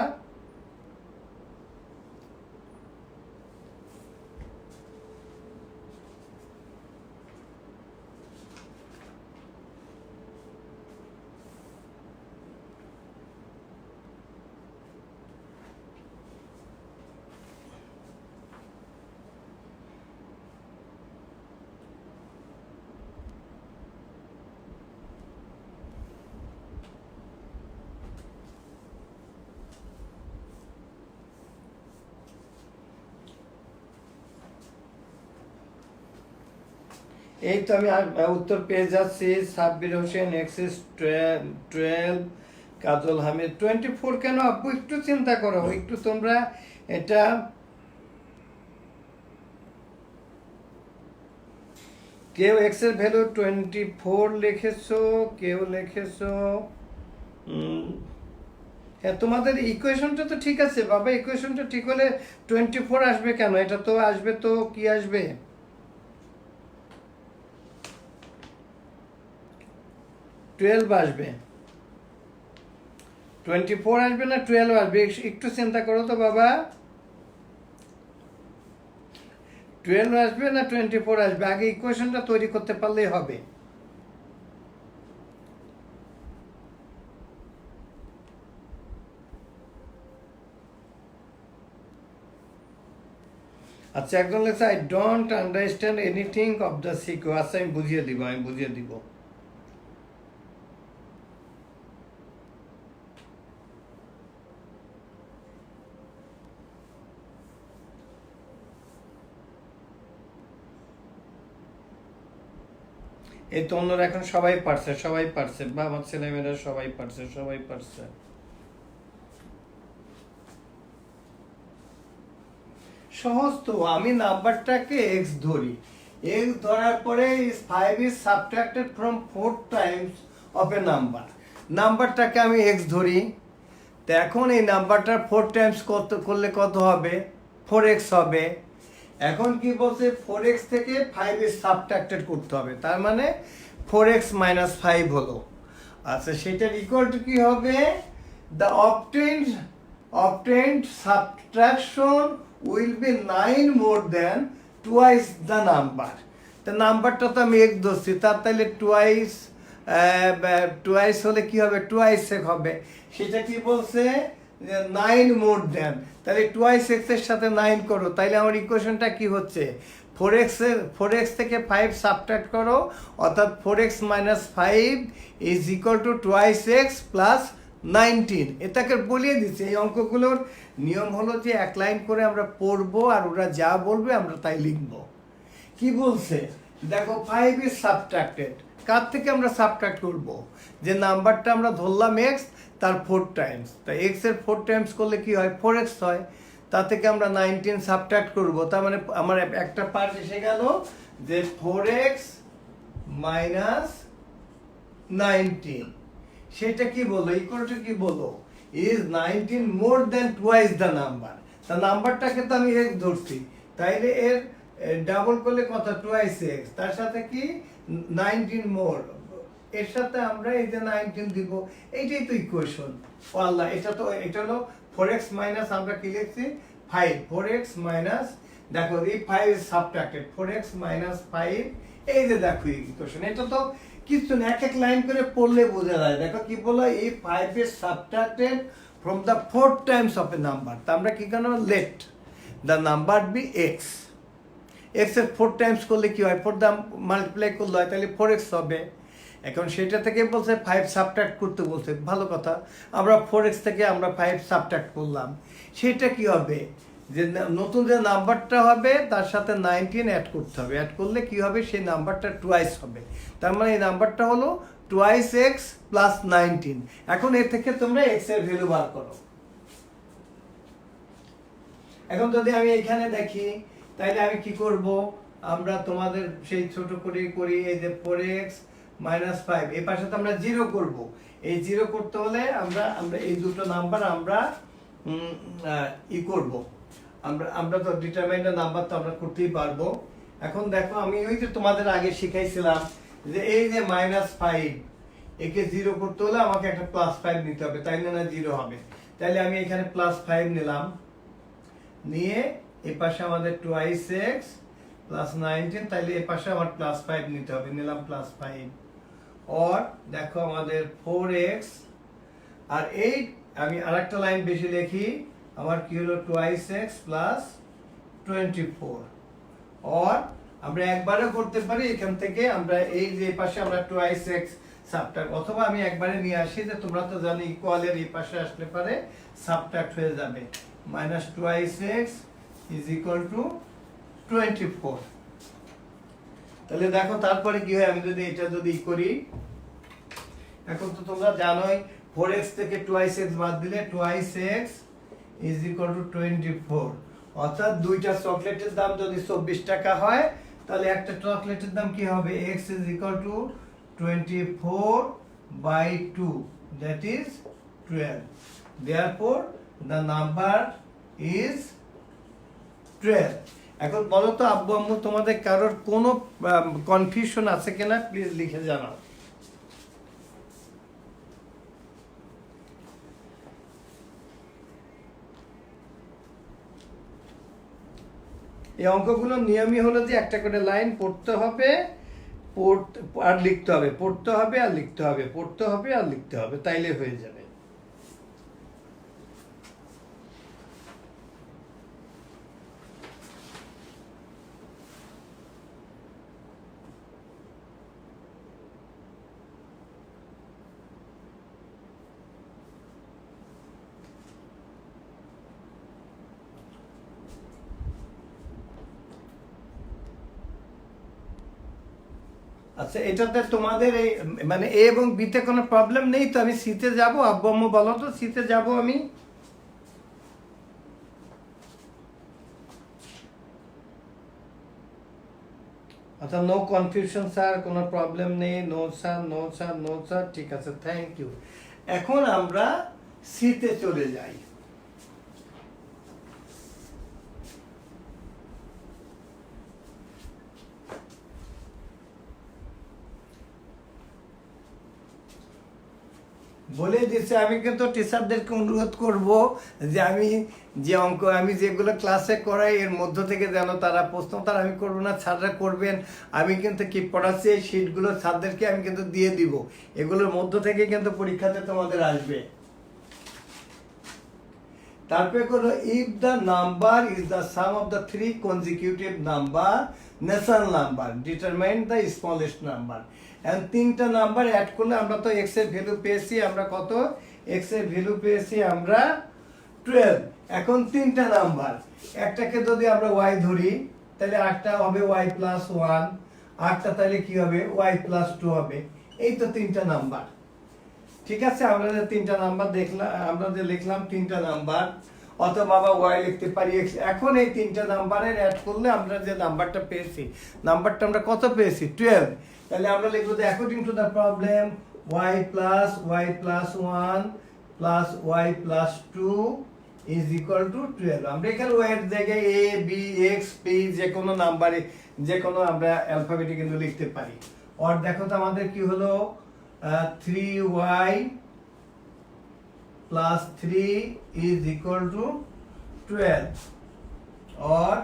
এই তো আমি উত্তর পেয়ে যাচ্ছি। সাব্বির হোসেন এক্সিস 12, কাজল হামিদ 24। কেন আপু একটু চিন্তা করো, একটু তোমরা এটা কেউ এক্স এর ভ্যালু 24 লিখেছো, কেউ লিখেছো হ্যাঁ, তোমাদের ইকুয়েশনটা তো ঠিক আছে বাবা, ইকুয়েশনটা ঠিক হলে 24 আসবে কেন? এটা তো আসবে, তো কি আসবে, 12 আসবে। 24 আসবে না 12 আসবে? একটু চিন্তা করো তো বাবা, 12 আসবে না 24 আসবে? আগে ইকুয়েশনটা তৈরি করতে পারলেই হবে। আচ্ছা, একজন লেখছে I don't understand anything of the sequence. আচ্ছা, আমি বুঝিয়ে দিব, আমি বুঝিয়ে দিব। এই তো অন্যরা এখন সবাই পারছে, সবাই পারছে বা আমার ছেলেমেয়েরা সবাই পারছে, সবাই পারছে। সহজ তো, আমি নাম্বারটাকে x ধরি, x ধরার পরে 5 is subtracted from 4 times of a number, নাম্বারটাকে আমি x ধরি। তো এখন এই নাম্বারটার 4 টাইমস করলে কত হবে? 4x হবে। এখন কি বলছে, 4x থেকে 5 is subtracted করতে হবে, তার মানে 4x minus 5 হলো। আচ্ছা, সেটার ইকুয়াল টু কি হবে? The obtained subtraction will be 9 more than twice the number। তো নাম্বারটা তো আমি এক ধরছি, তার তাহলে টুয়াইস হলে কি হবে? টুয়াইস এক্স হবে। সেটা কি বলছে? 9 মোর দেন, তাহলে টুয়াইস এক্স এর সাথে 9 করো, তাইলে আমার ইকুয়েশনটা কি হচ্ছে? 4x থেকে 5 সাবট্রাক্ট করো, অর্থাৎ 4x minus 5 is equal to twice x plus 19। এটাকে বলিয়ে দিচ্ছে। এই অঙ্কগুলোর নিয়ম হলো যে এক লাইন করে আমরা পড়বো, আর ওরা যা বলবে আমরা তাই লিখবো। কি বলছে দেখো, 5 is subtracted, কার থেকে আমরা সাবট্রাক্ট করব? যে নাম্বারটা আমরা ধরলাম x, তার 4 টাইমস। তাই x এর 4 টাইমস করলে কি হয়? 4x হয়। তা থেকে আমরা 19 সাবট্রাক্ট করব, তার মানে আমার একটা পার্ট এসে গেল যে 4x minus 19। সেটা কি বলো? ইকুয়াল টু কি বলো? is 19 more than twice the number। তা নাম্বারটাকে তো আমি x ধরছি, তাইলে এর ডাবল করলে কত? টুয়াইস এক্স, তার সাথে কি 19 মোর, এর সাথে আমরা এই যে 19 দিব। এইটাই তো ইকুয়েশন। ও আল্লাহ, এটা হলো 4x মাইনাস, আমরা কি লিখছি? 5। 4x মাইনাস, দেখো এই 5 ইজ সাবট্রাক্টেড, 4x মাইনাস 5। এই যে দেখো ইকুয়েশন, এটা তো কিছু না, এক এক লাইন করে পড়লে বোঝা যায়। দেখো কি বলো, এই 5 is subtracted from the 4 times of a number. তা আমরা কি কেন let the number be x। x এর 4 টাইমস করলে কি হয়? 4 দাম মাল্টিপ্লাই করলে হয়, তাহলে 4x হবে। এখন সেটা থেকে বলছে 5 সাবট্রাক্ট করতে বলছে, ভালো কথা। আমরা 4x থেকে আমরা 5 সাবট্রাক্ট করলাম, সেটা কি হবে? যে নতুন যে নাম্বারটা হবে তার সাথে 19 অ্যাড করতে হবে, অ্যাড করলে কি হবে সেই নাম্বারটা টুয়াইস হবে, তার মানে এই নাম্বারটা হলো টুয়াইস এক্স প্লাস 19। এখন এর থেকে তোমরা এক্স এর ভ্যালু বার করো। এখন যদি আমি এখানে দেখি তাহলে আমি কি করব, আমরা তোমাদের সেই ছোট করে করি, এই যে 4x মাইনাস 5 এই পাশে তো আমরা 0 করব। এই 0 করতে হলে আমরা আমরা এই দুটো নাম্বার আমরা করব, আমরা তো ডিটারমাইন্ডের নাম্বার তো আমরা করতেই পারবো। এখন দেখো আমি ওই যে তোমাদের আগে শিখাইছিলাম যে এই যে -5 একে 0 করতে হলে আমাকে একটা +5 নিতে হবে, তাই না 0 হবে। তাহলে আমি এখানে +5 নিলাম, নিয়ে এই পাশে আমাদের 2x প্লাস 19, তাহলে এই পাশে আমার +5 নিতে হবে, নিলাম +5। और দেখো আমাদের 4x আর 8, আমি আরেকটা লাইন বেশি লিখি, আমার কি হলো 2x প্লাস 24। और আমরা একবারে করতে পারি, এখান থেকে আমরা এই যে পাশে আমরা 2x সাবট্রাক্ট, অথবা আমি একবারে নিয়ে আসি যে তোমরা তো জানো ইকুয়ালের এই পাশে আসলে পারে সাবট্রাক্ট হয়ে যাবে, -2x ইজ ইকুয়াল টু 24। তাহলে দেখো তারপরে কি হয়, আমি যদি এটা যদি করি, এখন তো তোমরা জানোই 4x থেকে 2x বাদ দিলে 2x ইজ ইকুয়াল টু 24, অর্থাৎ দুইটা চকলেটের দাম যদি 24 টাকা হয় তাহলে একটা চকলেটের দাম কি হবে, x is equal two 24/2, that is 12। Therefore the number is 12। এখন বলো তো আব্বু আম্মু তোমাদের কারোর কোনো কনফিউশন আছে কিনা, প্লিজ লিখে জানাও। এই অঙ্কগুলোর নিয়মই হলো যে একটা করে লাইন পড়তে হবে, আর লিখতে হবে, পড়তে হবে আর লিখতে হবে, পড়তে হবে আর লিখতে হবে, তাইলে হয়ে যাবে। আচ্ছা, এটাতে তোমাদের এই মানে এ এবং বিতে কোনো প্রবলেম নেই তো? আমি সিতে যাব, আব্বু আম্মু বলো তো সিতে যাব আমি। আচ্ছা, নো কনফিউশন স্যার, কোনো প্রবলেম নেই, no sir, no sir, no sir, ঠিক আছে, থ্যাংক ইউ। এখন আমরা সিতে চলে যাই। বলে দিচ্ছে, আমি কিন্তু টিচারদেরকে অনুরোধ করব যে আমি যে অঙ্ক আমি যেগুলো ক্লাসে করাই এর মধ্য থেকে যেন তারা প্রশ্ন, তারা আমি করবো না, স্যাররা করবেন। আমি কিন্তু কি পড়াচ্ছি এই শিটগুলো স্যারদেরকে আমি কিন্তু দিয়ে দিব, এগুলোর মধ্য থেকে কিন্তু পরীক্ষাতে তোমাদের আসবে। তারপরে কোনো if the number is the some of the 3 consecutive number natural number, determine the smallest number. এখন তিনটা নাম্বার অ্যাড করলে আমরা তো এক্স এর ভ্যালু পেয়েছি, আমরা কত এক্স এর ভ্যালু পেয়েছি আমরা 12। এখন তিনটা নাম্বার, একটাকে যদি আমরা ওয়াই ধরি তাহলে আটটা হবে ওয়াই প্লাস 1, আটটা তাহলে কি হবে ওয়াই প্লাস 2 হবে। এই তো তিনটা নাম্বার, ঠিক আছে। আমরা যে তিনটা নাম্বার দেখলাম, আমরা যে লিখলাম তিনটা নাম্বার, অথবা ওয়াই লিখতে পারি এক্স। এখন এই তিনটা নাম্বারের অ্যাড করলে আমরা যে নাম্বারটা পেয়েছি, নাম্বারটা আমরা কত পেয়েছি 12। তাহলে আমরা লিখবো যে according to the problem y plus 1 plus y plus 2 is equal to 12। আমরা এখানে ওয়াই এর জায়গায় এ বি এক্স পি যে কোনো নাম্বারে যে কোনো আমরা অ্যালফাবেটে কিন্তু লিখতে পারি। আর দেখো তো আমাদের কি হলো 3y plus 3 is equal to 12 और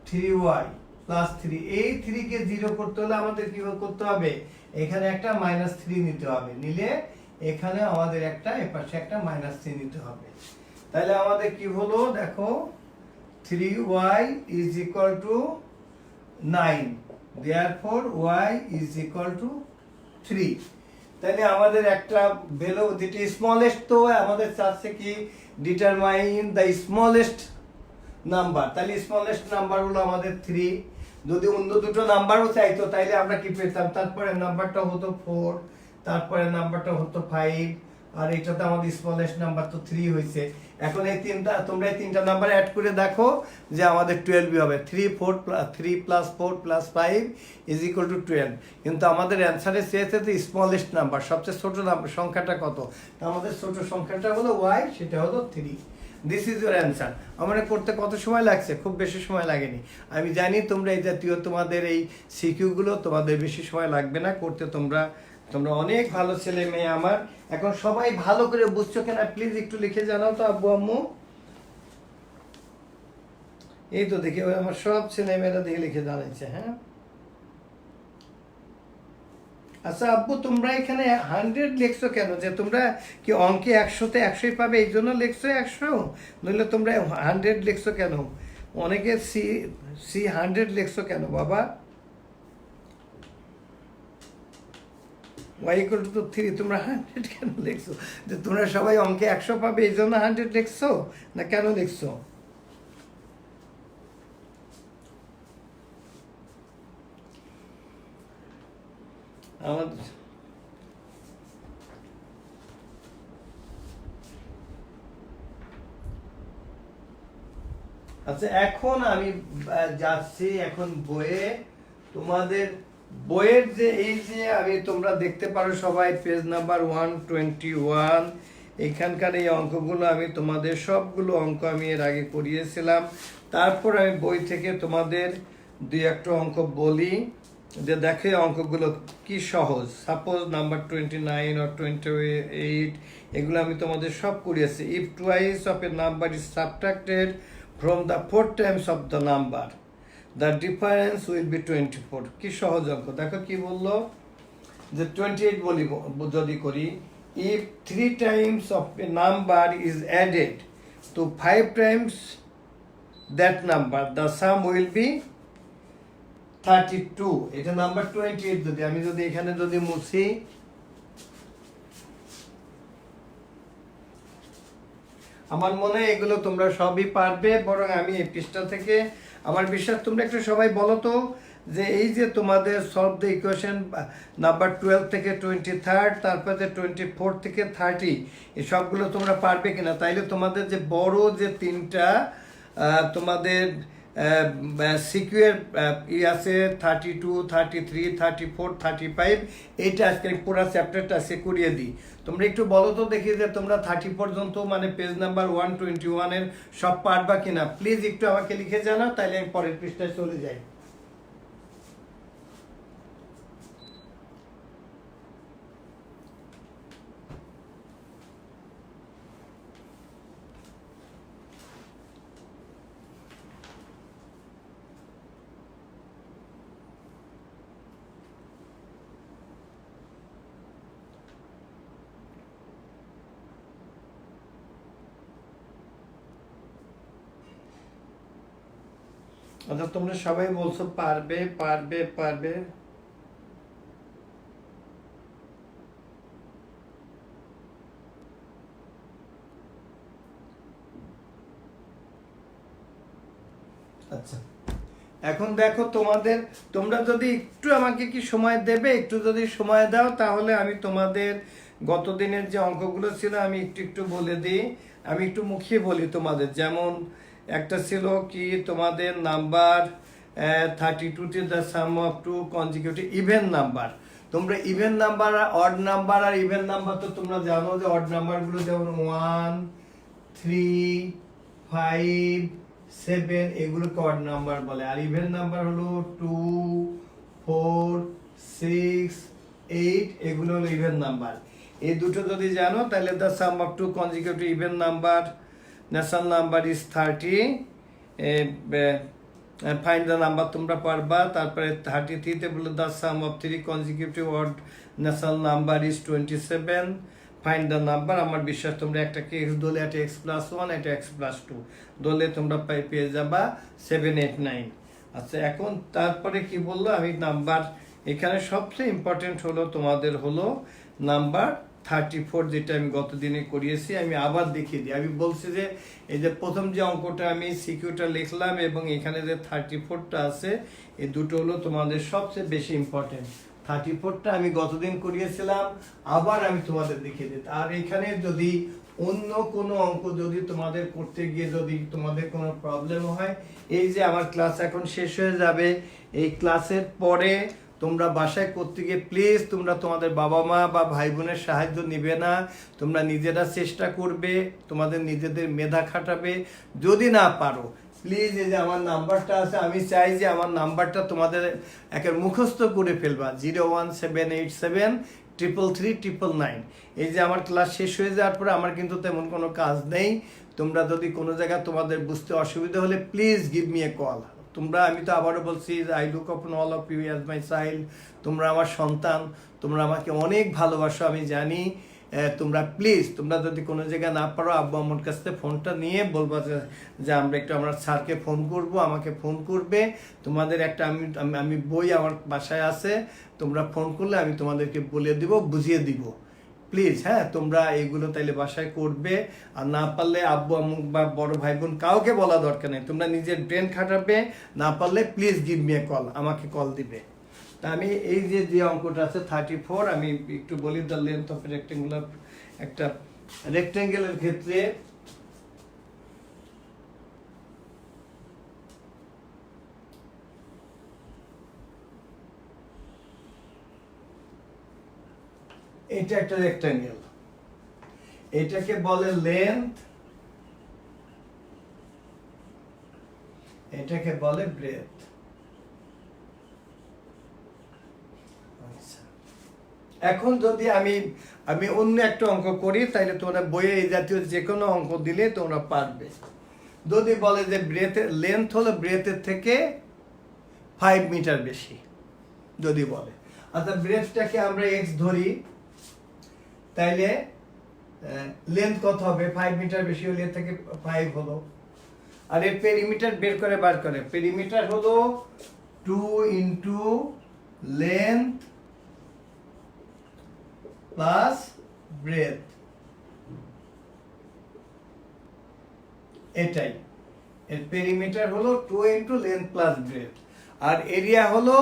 3y plus 3। এই 3 কে 0 করতে হলে আমাদের কি করতে হবে, এখানে একটা -3 নিতে হবে, নিলে এখানে আমাদের একটা এপাশে একটা -3 নিতে হবে। তাহলে আমাদের কি হলো দেখো 3y is equal to 9, therefore y is equal to 3। তাহলে আমাদের একটা ভ্যালু যেটি স্মলেস্ট, তো আমাদের চাচ্ছে কি ডিটারমাইন দ্য স্মলেস্ট নাম্বার, তাহলে স্মলেস্ট নাম্বার হলো আমাদের 3। যদি অন্য দুটো নাম্বারও চাইতো তাইলে আমরা কি পেতাম, তারপরে নাম্বারটা হতো 4, তারপরে নাম্বারটা হতো 5, আর এটাতে আমাদের স্মলেস্ট নাম্বার তো 3 হয়েছে। এখন এই তিনটা, তোমরা এই তিনটা নাম্বার অ্যাড করে দেখো যে আমাদের 12 হবে। 3 + 4 + 5 = 12। কিন্তু আমাদের অ্যান্সারে চেয়েছে যে স্মলেস্ট নাম্বার, সবচেয়ে ছোট নাম্বার সংখ্যাটা কত, আমাদের ছোট সংখ্যাটা হলো y, সেটা হলো 3। This is your answer. আমার করতে কত সময় লাগছে, খুব বেশি সময় লাগেনি। আমি জানি তোমরা এই জাতীয় তোমাদের এই সিকিউগুলো তোমাদের বেশি সময় লাগবে না করতে, তোমরা অনেক ভালো ছেলে মেয়ে আমার। এখন সবাই ভালো করে বুঝছো কিনা প্লিজ একটু লিখে জানাও তো আব্বু আম্মু। এই তো দেখি ওই আমার সব ছেলে মেয়েরা দেখে লিখে জানাইছে। হ্যাঁ, আচ্ছা আব্বু, তোমরা এখানে 100 লিখছো কেন? যে তোমরা কি অঙ্কে 100-তে 100ই পাবে এই জন্য লিখছো 100? নইলে তোমরা 100 লিখছো কেন? অনেকে সি 100 লিখছো কেন বাবা? y = 3, তোমরা 100 কেন লিখছো? যে তোমরা সবাই অঙ্কে 100 পাবে এই জন্য 100 লিখছো, না কেন লিখছো? আমাদের আচ্ছা, এখন আমি যাচ্ছি এখন বইয়ে। তোমাদের বইয়ের যে এই যে আমি, তোমরা দেখতে পারো সবাই পেজ নাম্বার 121। এখানকার এই অঙ্কগুলো আমি তোমাদের সবগুলো অঙ্ক আমি এর আগে করিয়েছিলাম। তারপর আমি বই থেকে তোমাদের 2-1টা অঙ্ক বলি যে দেখো এই অঙ্কগুলো কি সহজ। সাপোজ নাম্বার 29 or 28, এগুলো আমি তোমাদের সব করিয়েছি। If twice of a number is subtracted from the 4 times of the number, the difference will be 24। কি সহজ অঙ্ক, দেখো কি বললো যে 28 বলি যদি করি, if 3 times of a number is added to 5 times that number, the sum will be 32। এটা নাম্বার 28। যদি আমি এখানে মুছি, আমার মনে হয় এগুলো তোমরা সবই পারবে। বরং আমি এই পৃষ্ঠা থেকে, আমার বিশ্বাস তোমরা একটু সবাই বলো তো যে এই যে তোমাদের সলভ দ্য ইকুয়েশন নাম্বার 12 থেকে 23, তারপরে 24 থেকে 30, এই সবগুলো তোমরা পারবে কিনা। তাইলে তোমাদের যে বড় যে তিনটা তোমাদের সিকিউর আছে 32, 33, 34, 35, এইটা আজকে পুরো চ্যাপ্টারটা আজকে করিয়ে দিই। তোমরা একটু বলো তো দেখি যে তোমরা 30 পর্যন্ত মানে পেজ নাম্বার 121-এর সব পারবা কিনা। প্লিজ একটু আমাকে লিখে জানাও, তাইলে আমি পরের পৃষ্ঠায় চলে যাই। আচ্ছা, তোমরা সবাই বলছো পারবে পারবে পারবে। আচ্ছা, এখন দেখো তোমরা যদি একটু আমাকে কি সময় দেবে, একটু যদি সময় দাও তাহলে আমি তোমাদের গত দিনের যে অঙ্কগুলো ছিল আমি একটু বলে দিই। আমি একটু মুখিয়ে বলি তোমাদের। যেমন একটা ছিল কি তোমাদের number 32 the some of 2 consecutive even number. তোমরা ইভেন নাম্বার আর অড নাম্বার, আর ইভেন নাম্বার তো তোমরা জানো যে অড নাম্বারগুলো যেমন 1, 3, 5, 7, এগুলোকে অড নাম্বার বলে। আর ইভেন নাম্বার হলো 2, 4, 6, 8, এগুলো হলো ইভেন নাম্বার। এই দুটো যদি জানো তাহলে the some of 2 consecutive even number national number is 30। Find the number তোমরা পারবা। তারপরে 33-তে বলে the some of 3 consecutive odd national number is 27। Find the number. আমার বিশ্বাস তোমরা একটাকে এক্স দলে, একটা x+1, একটা x+2 দলে তোমরা পেয়ে যাবা 7, 8, 9। আচ্ছা, এখন তারপরে কি বললো আমি নাম্বার, এখানে সবচেয়ে ইম্পর্টেন্ট হলো তোমাদের হলো নাম্বার 34 যেটা আমি গত দিনে করিয়েছি আমি আবার দেখিয়ে দিই। আমি বলছি যে এই যে প্রথম যে অঙ্কটা আমি সিকিউটা লিখলাম এবং এখানে যে 34টা আছে এই দুটো হলো তোমাদের সবচেয়ে বেশি ইম্পর্টেন্ট। 34টা আমি গতদিন করিয়েছিলাম, আবার আমি তোমাদের দেখিয়ে দিই। আর এখানে যদি অন্য কোনো অঙ্ক যদি তোমাদের করতে গিয়ে যদি তোমাদের কোনো প্রবলেম হয়, এই যে আমার ক্লাস এখন শেষ হয়ে যাবে, এই ক্লাসের পরে তোমরা বাসায় করতে গিয়ে প্লিজ তোমরা তোমাদের বাবা মা বা ভাই বোনের সাহায্য নিবে না, তোমরা নিজেরা চেষ্টা করবে, তোমাদের নিজেদের মেধা খাটাবে। যদি না পারো প্লিজ এই যে আমার নাম্বারটা আছে, আমি চাই যে আমার নাম্বারটা তোমাদের একের মুখস্থ করে ফেলবা, 01787333999। এই যে আমার ক্লাস শেষ হয়ে যাওয়ার পরে আমার কিন্তু তেমন কোনো কাজ নেই। তোমরা যদি কোনো জায়গায় তোমাদের বুঝতে অসুবিধা হলে please give me a call. তোমরা, আমি তো আবারও বলছি, I look upon all of you as my child. তোমরা আমার সন্তান, তোমরা আমাকে অনেক ভালোবাসো আমি জানি। তোমরা প্লিজ, তোমরা যদি কোনো জায়গায় না পারো আব্বু আম্মুর কাছ থেকে ফোনটা নিয়ে বলবা যে আমরা একটু আমরা স্যারকে ফোন করব, আমাকে ফোন করবে। তোমাদের একটা আমি বই আমার বাসায় আছে, তোমরা ফোন করলে আমি তোমাদেরকে বলে দিব, বুঝিয়ে দিব। প্লিজ হ্যাঁ, তোমরা এইগুলো তাইলে বাসায় করবে। আর না পারলে আব্বু আম্মু বা বড় ভাই বোন কাউকে বলা দরকার নেই, তোমরা নিজের ব্রেন খাটাবে। না পারলে please give me a call, আমাকে কল দিবে। তা আমি এই যে অঙ্কটা আছে 34, আমি একটু বলি দ্য লেন্থ অফ রেক্টেঙ্গুলার, একটা রেক্টেঙ্গেলের ক্ষেত্রে এটা একটা রেক্টেঙ্গেল, এটাকে বলে লেন্থ, এটাকে বলে ব্রেথ। এখন যদি আমি অন্য একটা অঙ্ক করি, তাইলে তোমরা বইয়ে এই জাতীয় যে কোনো অঙ্ক দিলে তোমরা পারবে। যদি বলে যে ব্রেথের লেন্থ হলো ব্রেথের থেকে 5 মিটার বেশি, যদি বলে আচ্ছা ব্রেথটাকে আমরা এক্স ধরি, তাইলে লেন্থ কত হবে? 5 মিটার বেশি হলে এর থেকে 5 হলো। আর এর পেরিমিটার বের করে বার করে, পেরিমিটার হলো 2 ইন্টু লেন্থ প্লাস ব্রেথ, এটাই এর পেরিমিটার হলো 2 ইন্টু লেন্থ প্লাস ব্রেথ। আর এরিয়া হলো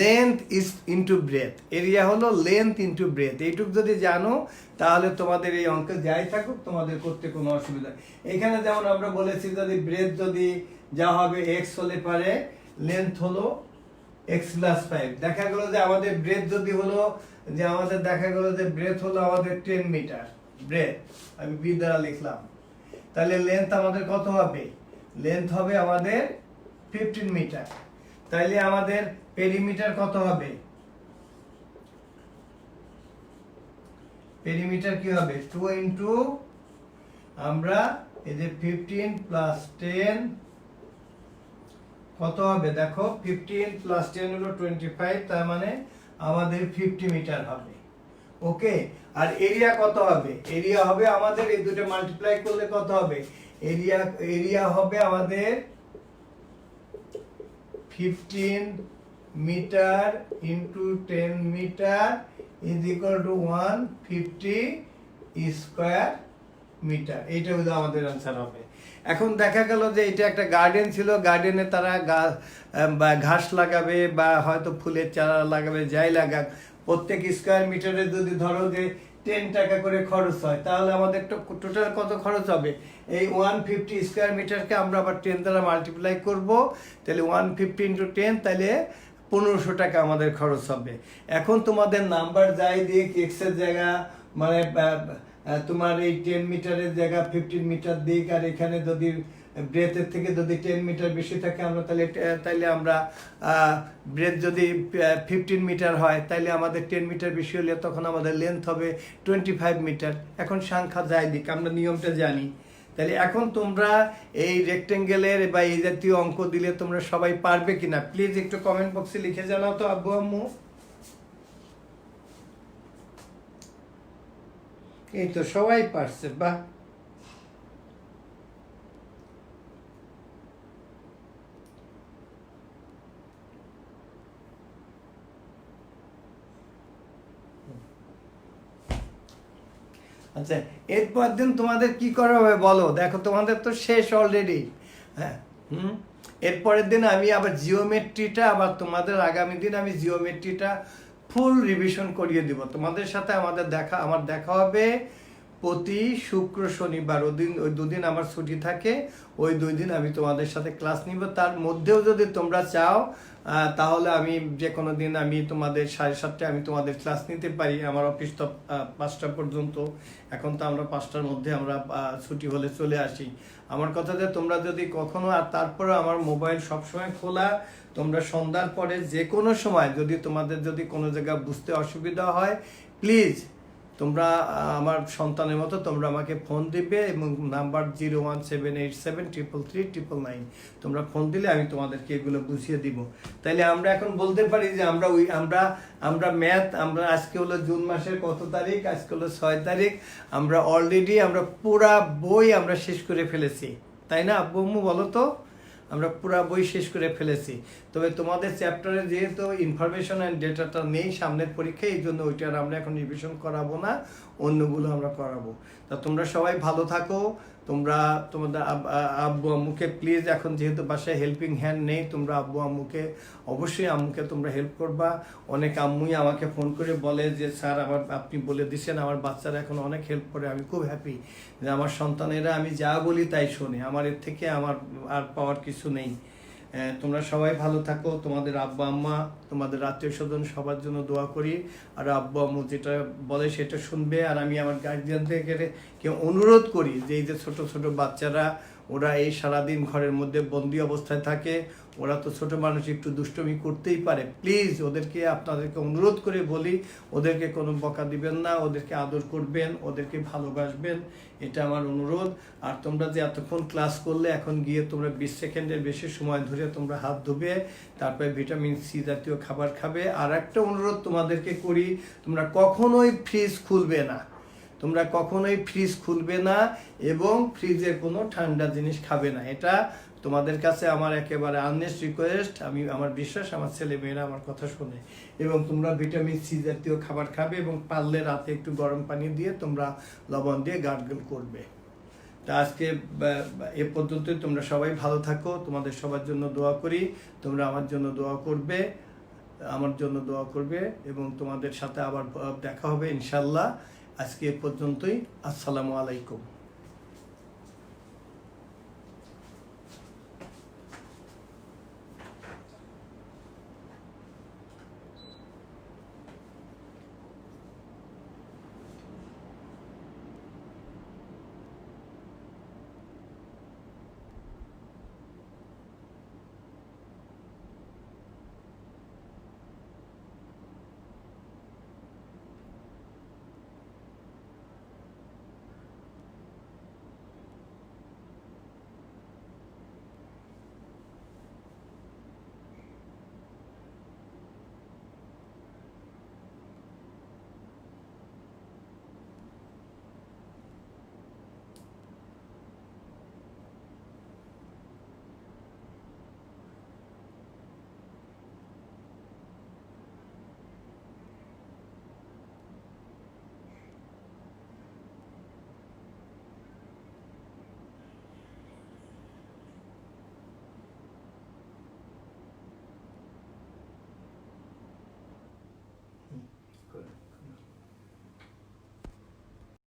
length is into breadth, area হলো লেন্থ ইন্টু ব্রেথ। এইটুকু যদি জানো তাহলে তোমাদের এই অঙ্কে যাই থাকুক তোমাদের করতে কোনো অসুবিধা। এখানে যেমন আমরা বলেছি যদি ব্রেথ যদি যা হবে এক্স হলে পারে, লেন্থ হলো এক্স প্লাস 5। দেখা গেল যে আমাদের ব্রেথ যদি হলো যে আমাদের দেখা গেল যে ব্রেথ হলো আমাদের 10 মিটার, ব্রেথ আমি বি দ্বারা লিখলাম, তাহলে লেন্থ আমাদের কত হবে? লেন্থ হবে আমাদের 15 মিটার। তাইলে আমাদের পেরিমিটার কত হবে? পেরিমিটার কি হবে? 2 ইন্টু আমরা এই যে 15 প্লাস 10 কত হবে দেখো, 15 প্লাস 10 হলো 25, তার মানে আমাদের 50 মিটার হবে। ওকে, আর এরিয়া কত হবে? এরিয়া হবে আমাদের এই দুটো মাল্টিপ্লাই করলে কত হবে? এরিয়া হবে আমাদের 15 metre into 10 metre is equal to 150 square metre. এইটা হলো আমাদের আনসার হবে। এখন দেখা গেল যে এটা একটা গার্ডেন ছিল, গার্ডেনে তারা ঘাস লাগাবে বা হয়তো ফুলের চারা লাগাবে, যাই লাগাক, প্রত্যেক স্কোয়ার মিটারে যদি ধরো যে 10 টাকা করে খরচ হয়, তাহলে আমাদের টোটাল কত খরচ হবে? এই 150 স্কোয়ার মিটারকে আমরা আবার 10 দ্বারা মাল্টিপ্লাই করব, তাহলে 150 ইন্টু 10, তাহলে 1500 টাকা আমাদের খরচ হবে। এখন তোমাদের নাম্বার যাই দিক, এক্সের জায়গা মানে তোমার এই 10 মিটারের জায়গা 15 মিটার দিক, আর এখানে যদি ব্রেথের থেকে যদি 10 মিটার বেশি থাকে আমরা তাহলে আমরা ব্রেথ যদি 15 মিটার হয়, তাহলে আমাদের 10 মিটার বেশি হলে তখন আমাদের লেন্থ হবে 25 মিটার। এখন সংখ্যা যাই দিক, আমরা নিয়মটা জানি। তাহলে এখন তোমরা এই রেক্টেঙ্গেলের বা এই জাতীয় অঙ্ক দিলে তোমরা সবাই পারবে কিনা প্লিজ একটু কমেন্ট বক্সে লিখে জানাও তো আব্বু আম্মু। এই তো সবাই পারছে, বাহ। আচ্ছা, এরপর দিন তোমাদের কি করা হবে বলো? দেখো তোমাদের তো শেষ অলরেডি। হ্যাঁ, এরপরের দিন আমি আবার জিওমেট্রিটা, আবার তোমাদের আগামী দিন আমি জিওমেট্রিটা ফুল রিভিশন করিয়ে দিব। তোমাদের সাথে আমার দেখা হবে প্রতি শুক্র শনিবার। ওই দুদিন আমার ছুটি থাকে, ওই 2 দিন আমি তোমাদের সাথে ক্লাস নিব। তার মধ্যেও যদি তোমরা চাও তাহলে আমি যে কোনো দিন আমি তোমাদের 7:30টায় আমি তোমাদের ক্লাস নিতে পারি। আমার অফিস তো 5টা পর্যন্ত, এখন তো আমরা 5টার মধ্যে আমরা ছুটি হলে চলে আসি। আমার কথা যে তোমরা যদি কখনো, আর তারপরে আমার মোবাইল সবসময় খোলা, তোমরা সন্ধ্যার পরে যে কোনো সময় যদি তোমাদের যদি কোনো জায়গায় বুঝতে অসুবিধা হয়, প্লিজ তোমরা আমার সন্তানের মতো তোমরা আমাকে ফোন দিবে, এবং নাম্বার 01787333999 তোমরা ফোন দিলে আমি তোমাদেরকে এগুলো বুঝিয়ে দিব। তাইলে আমরা এখন বলতে পারি যে আমরা ম্যাথ, আমরা আজকে হলো জুন মাসের কত তারিখ? আজকে হলো 6 তারিখ। আমরা অলরেডি আমরা পুরা বই আমরা শেষ করে ফেলেছি, তাই না আব্বু আম্মু বলো তো? আমরা পুরা বই শেষ করে ফেলেছি। তবে তোমাদের চ্যাপ্টারে যেহেতু ইনফরমেশন অ্যান্ড ডেটাটা নেই সামনের পরীক্ষায়, এই জন্য ওইটার আমরা এখন রিভিশন করাবো না, অন্যগুলো আমরা করাবো। তা তোমরা সবাই ভালো থাকো। তোমরা তোমাদের আব্বু আম্মুকে প্লিজ, এখন যেহেতু বাসায় হেল্পিং হ্যান্ড নেই, তোমরা আব্বু আম্মুকে অবশ্যই আম্মুকে তোমরা হেল্প করবা। অনেক আম্মুই আমাকে ফোন করে বলে যে স্যার আপনি বলে দিচ্ছেন, আমার বাচ্চারা এখন অনেক হেল্প করে। আমি খুব হ্যাপি যে আমার সন্তানেরা আমি যা বলি তাই শোনে। আমার এর থেকে আমার আর পাওয়ার কিছু নেই। তোমরা সবাই ভালো থাকো। তোমাদের আব্বা আম্মা, তোমাদের আত্মীয় স্বজন সবার জন্য দোয়া করি। আর আব্বু আম্মু যেটা বলে সেটা শুনবে। আর আমি আমার গার্জিয়ানদেরকে অনুরোধ করি যে এই যে ছোট ছোট বাচ্চারা, ওরা এই সারাদিন ঘরের মধ্যে বন্দি অবস্থায় থাকে, ওরা তো ছোট মানুষ, একটু দুষ্টমি করতেই পারে। প্লিজ আপনাদেরকে অনুরোধ করে বলি, ওদেরকে কোনো বকা দিবেন না, ওদেরকে আদর করবেন, ওদেরকে ভালোবাসবেন, এটা আমার অনুরোধ। আর তোমরা যে এতক্ষণ ক্লাস করলে, এখন গিয়ে তোমরা 20 সেকেন্ডের বেশি সময় ধরে তোমরা হাত ধুবে, তারপরে ভিটামিন সি জাতীয় খাবার খাবে। আর একটা অনুরোধ তোমাদেরকে করি, তোমরা কখনোই ফ্রিজ খুলবে না। তোমরা কখনোই ফ্রিজ খুলবে না এবং ফ্রিজের কোনো ঠান্ডা জিনিস খাবে না। এটা তোমাদের কাছে আমার একেবারে আর্নেস্ট রিকোয়েস্ট। আমার বিশ্বাস আমার ছেলে মেয়েরা আমার কথা শোনে। এবং তোমরা ভিটামিন সি জাতীয় খাবার খাবে, এবং পারলে রাতে একটু গরম পানি দিয়ে তোমরা লবণ দিয়ে গার্গল করবে। তা আজকে এ পর্যন্তই। তোমরা সবাই ভালো থাকো। তোমাদের সবার জন্য দোয়া করি। তোমরা আমার জন্য দোয়া করবে, এবং তোমাদের সাথে আবার দেখা হবে ইনশাল্লাহ। আজকে এ পর্যন্তই। আসসালামু আলাইকুম।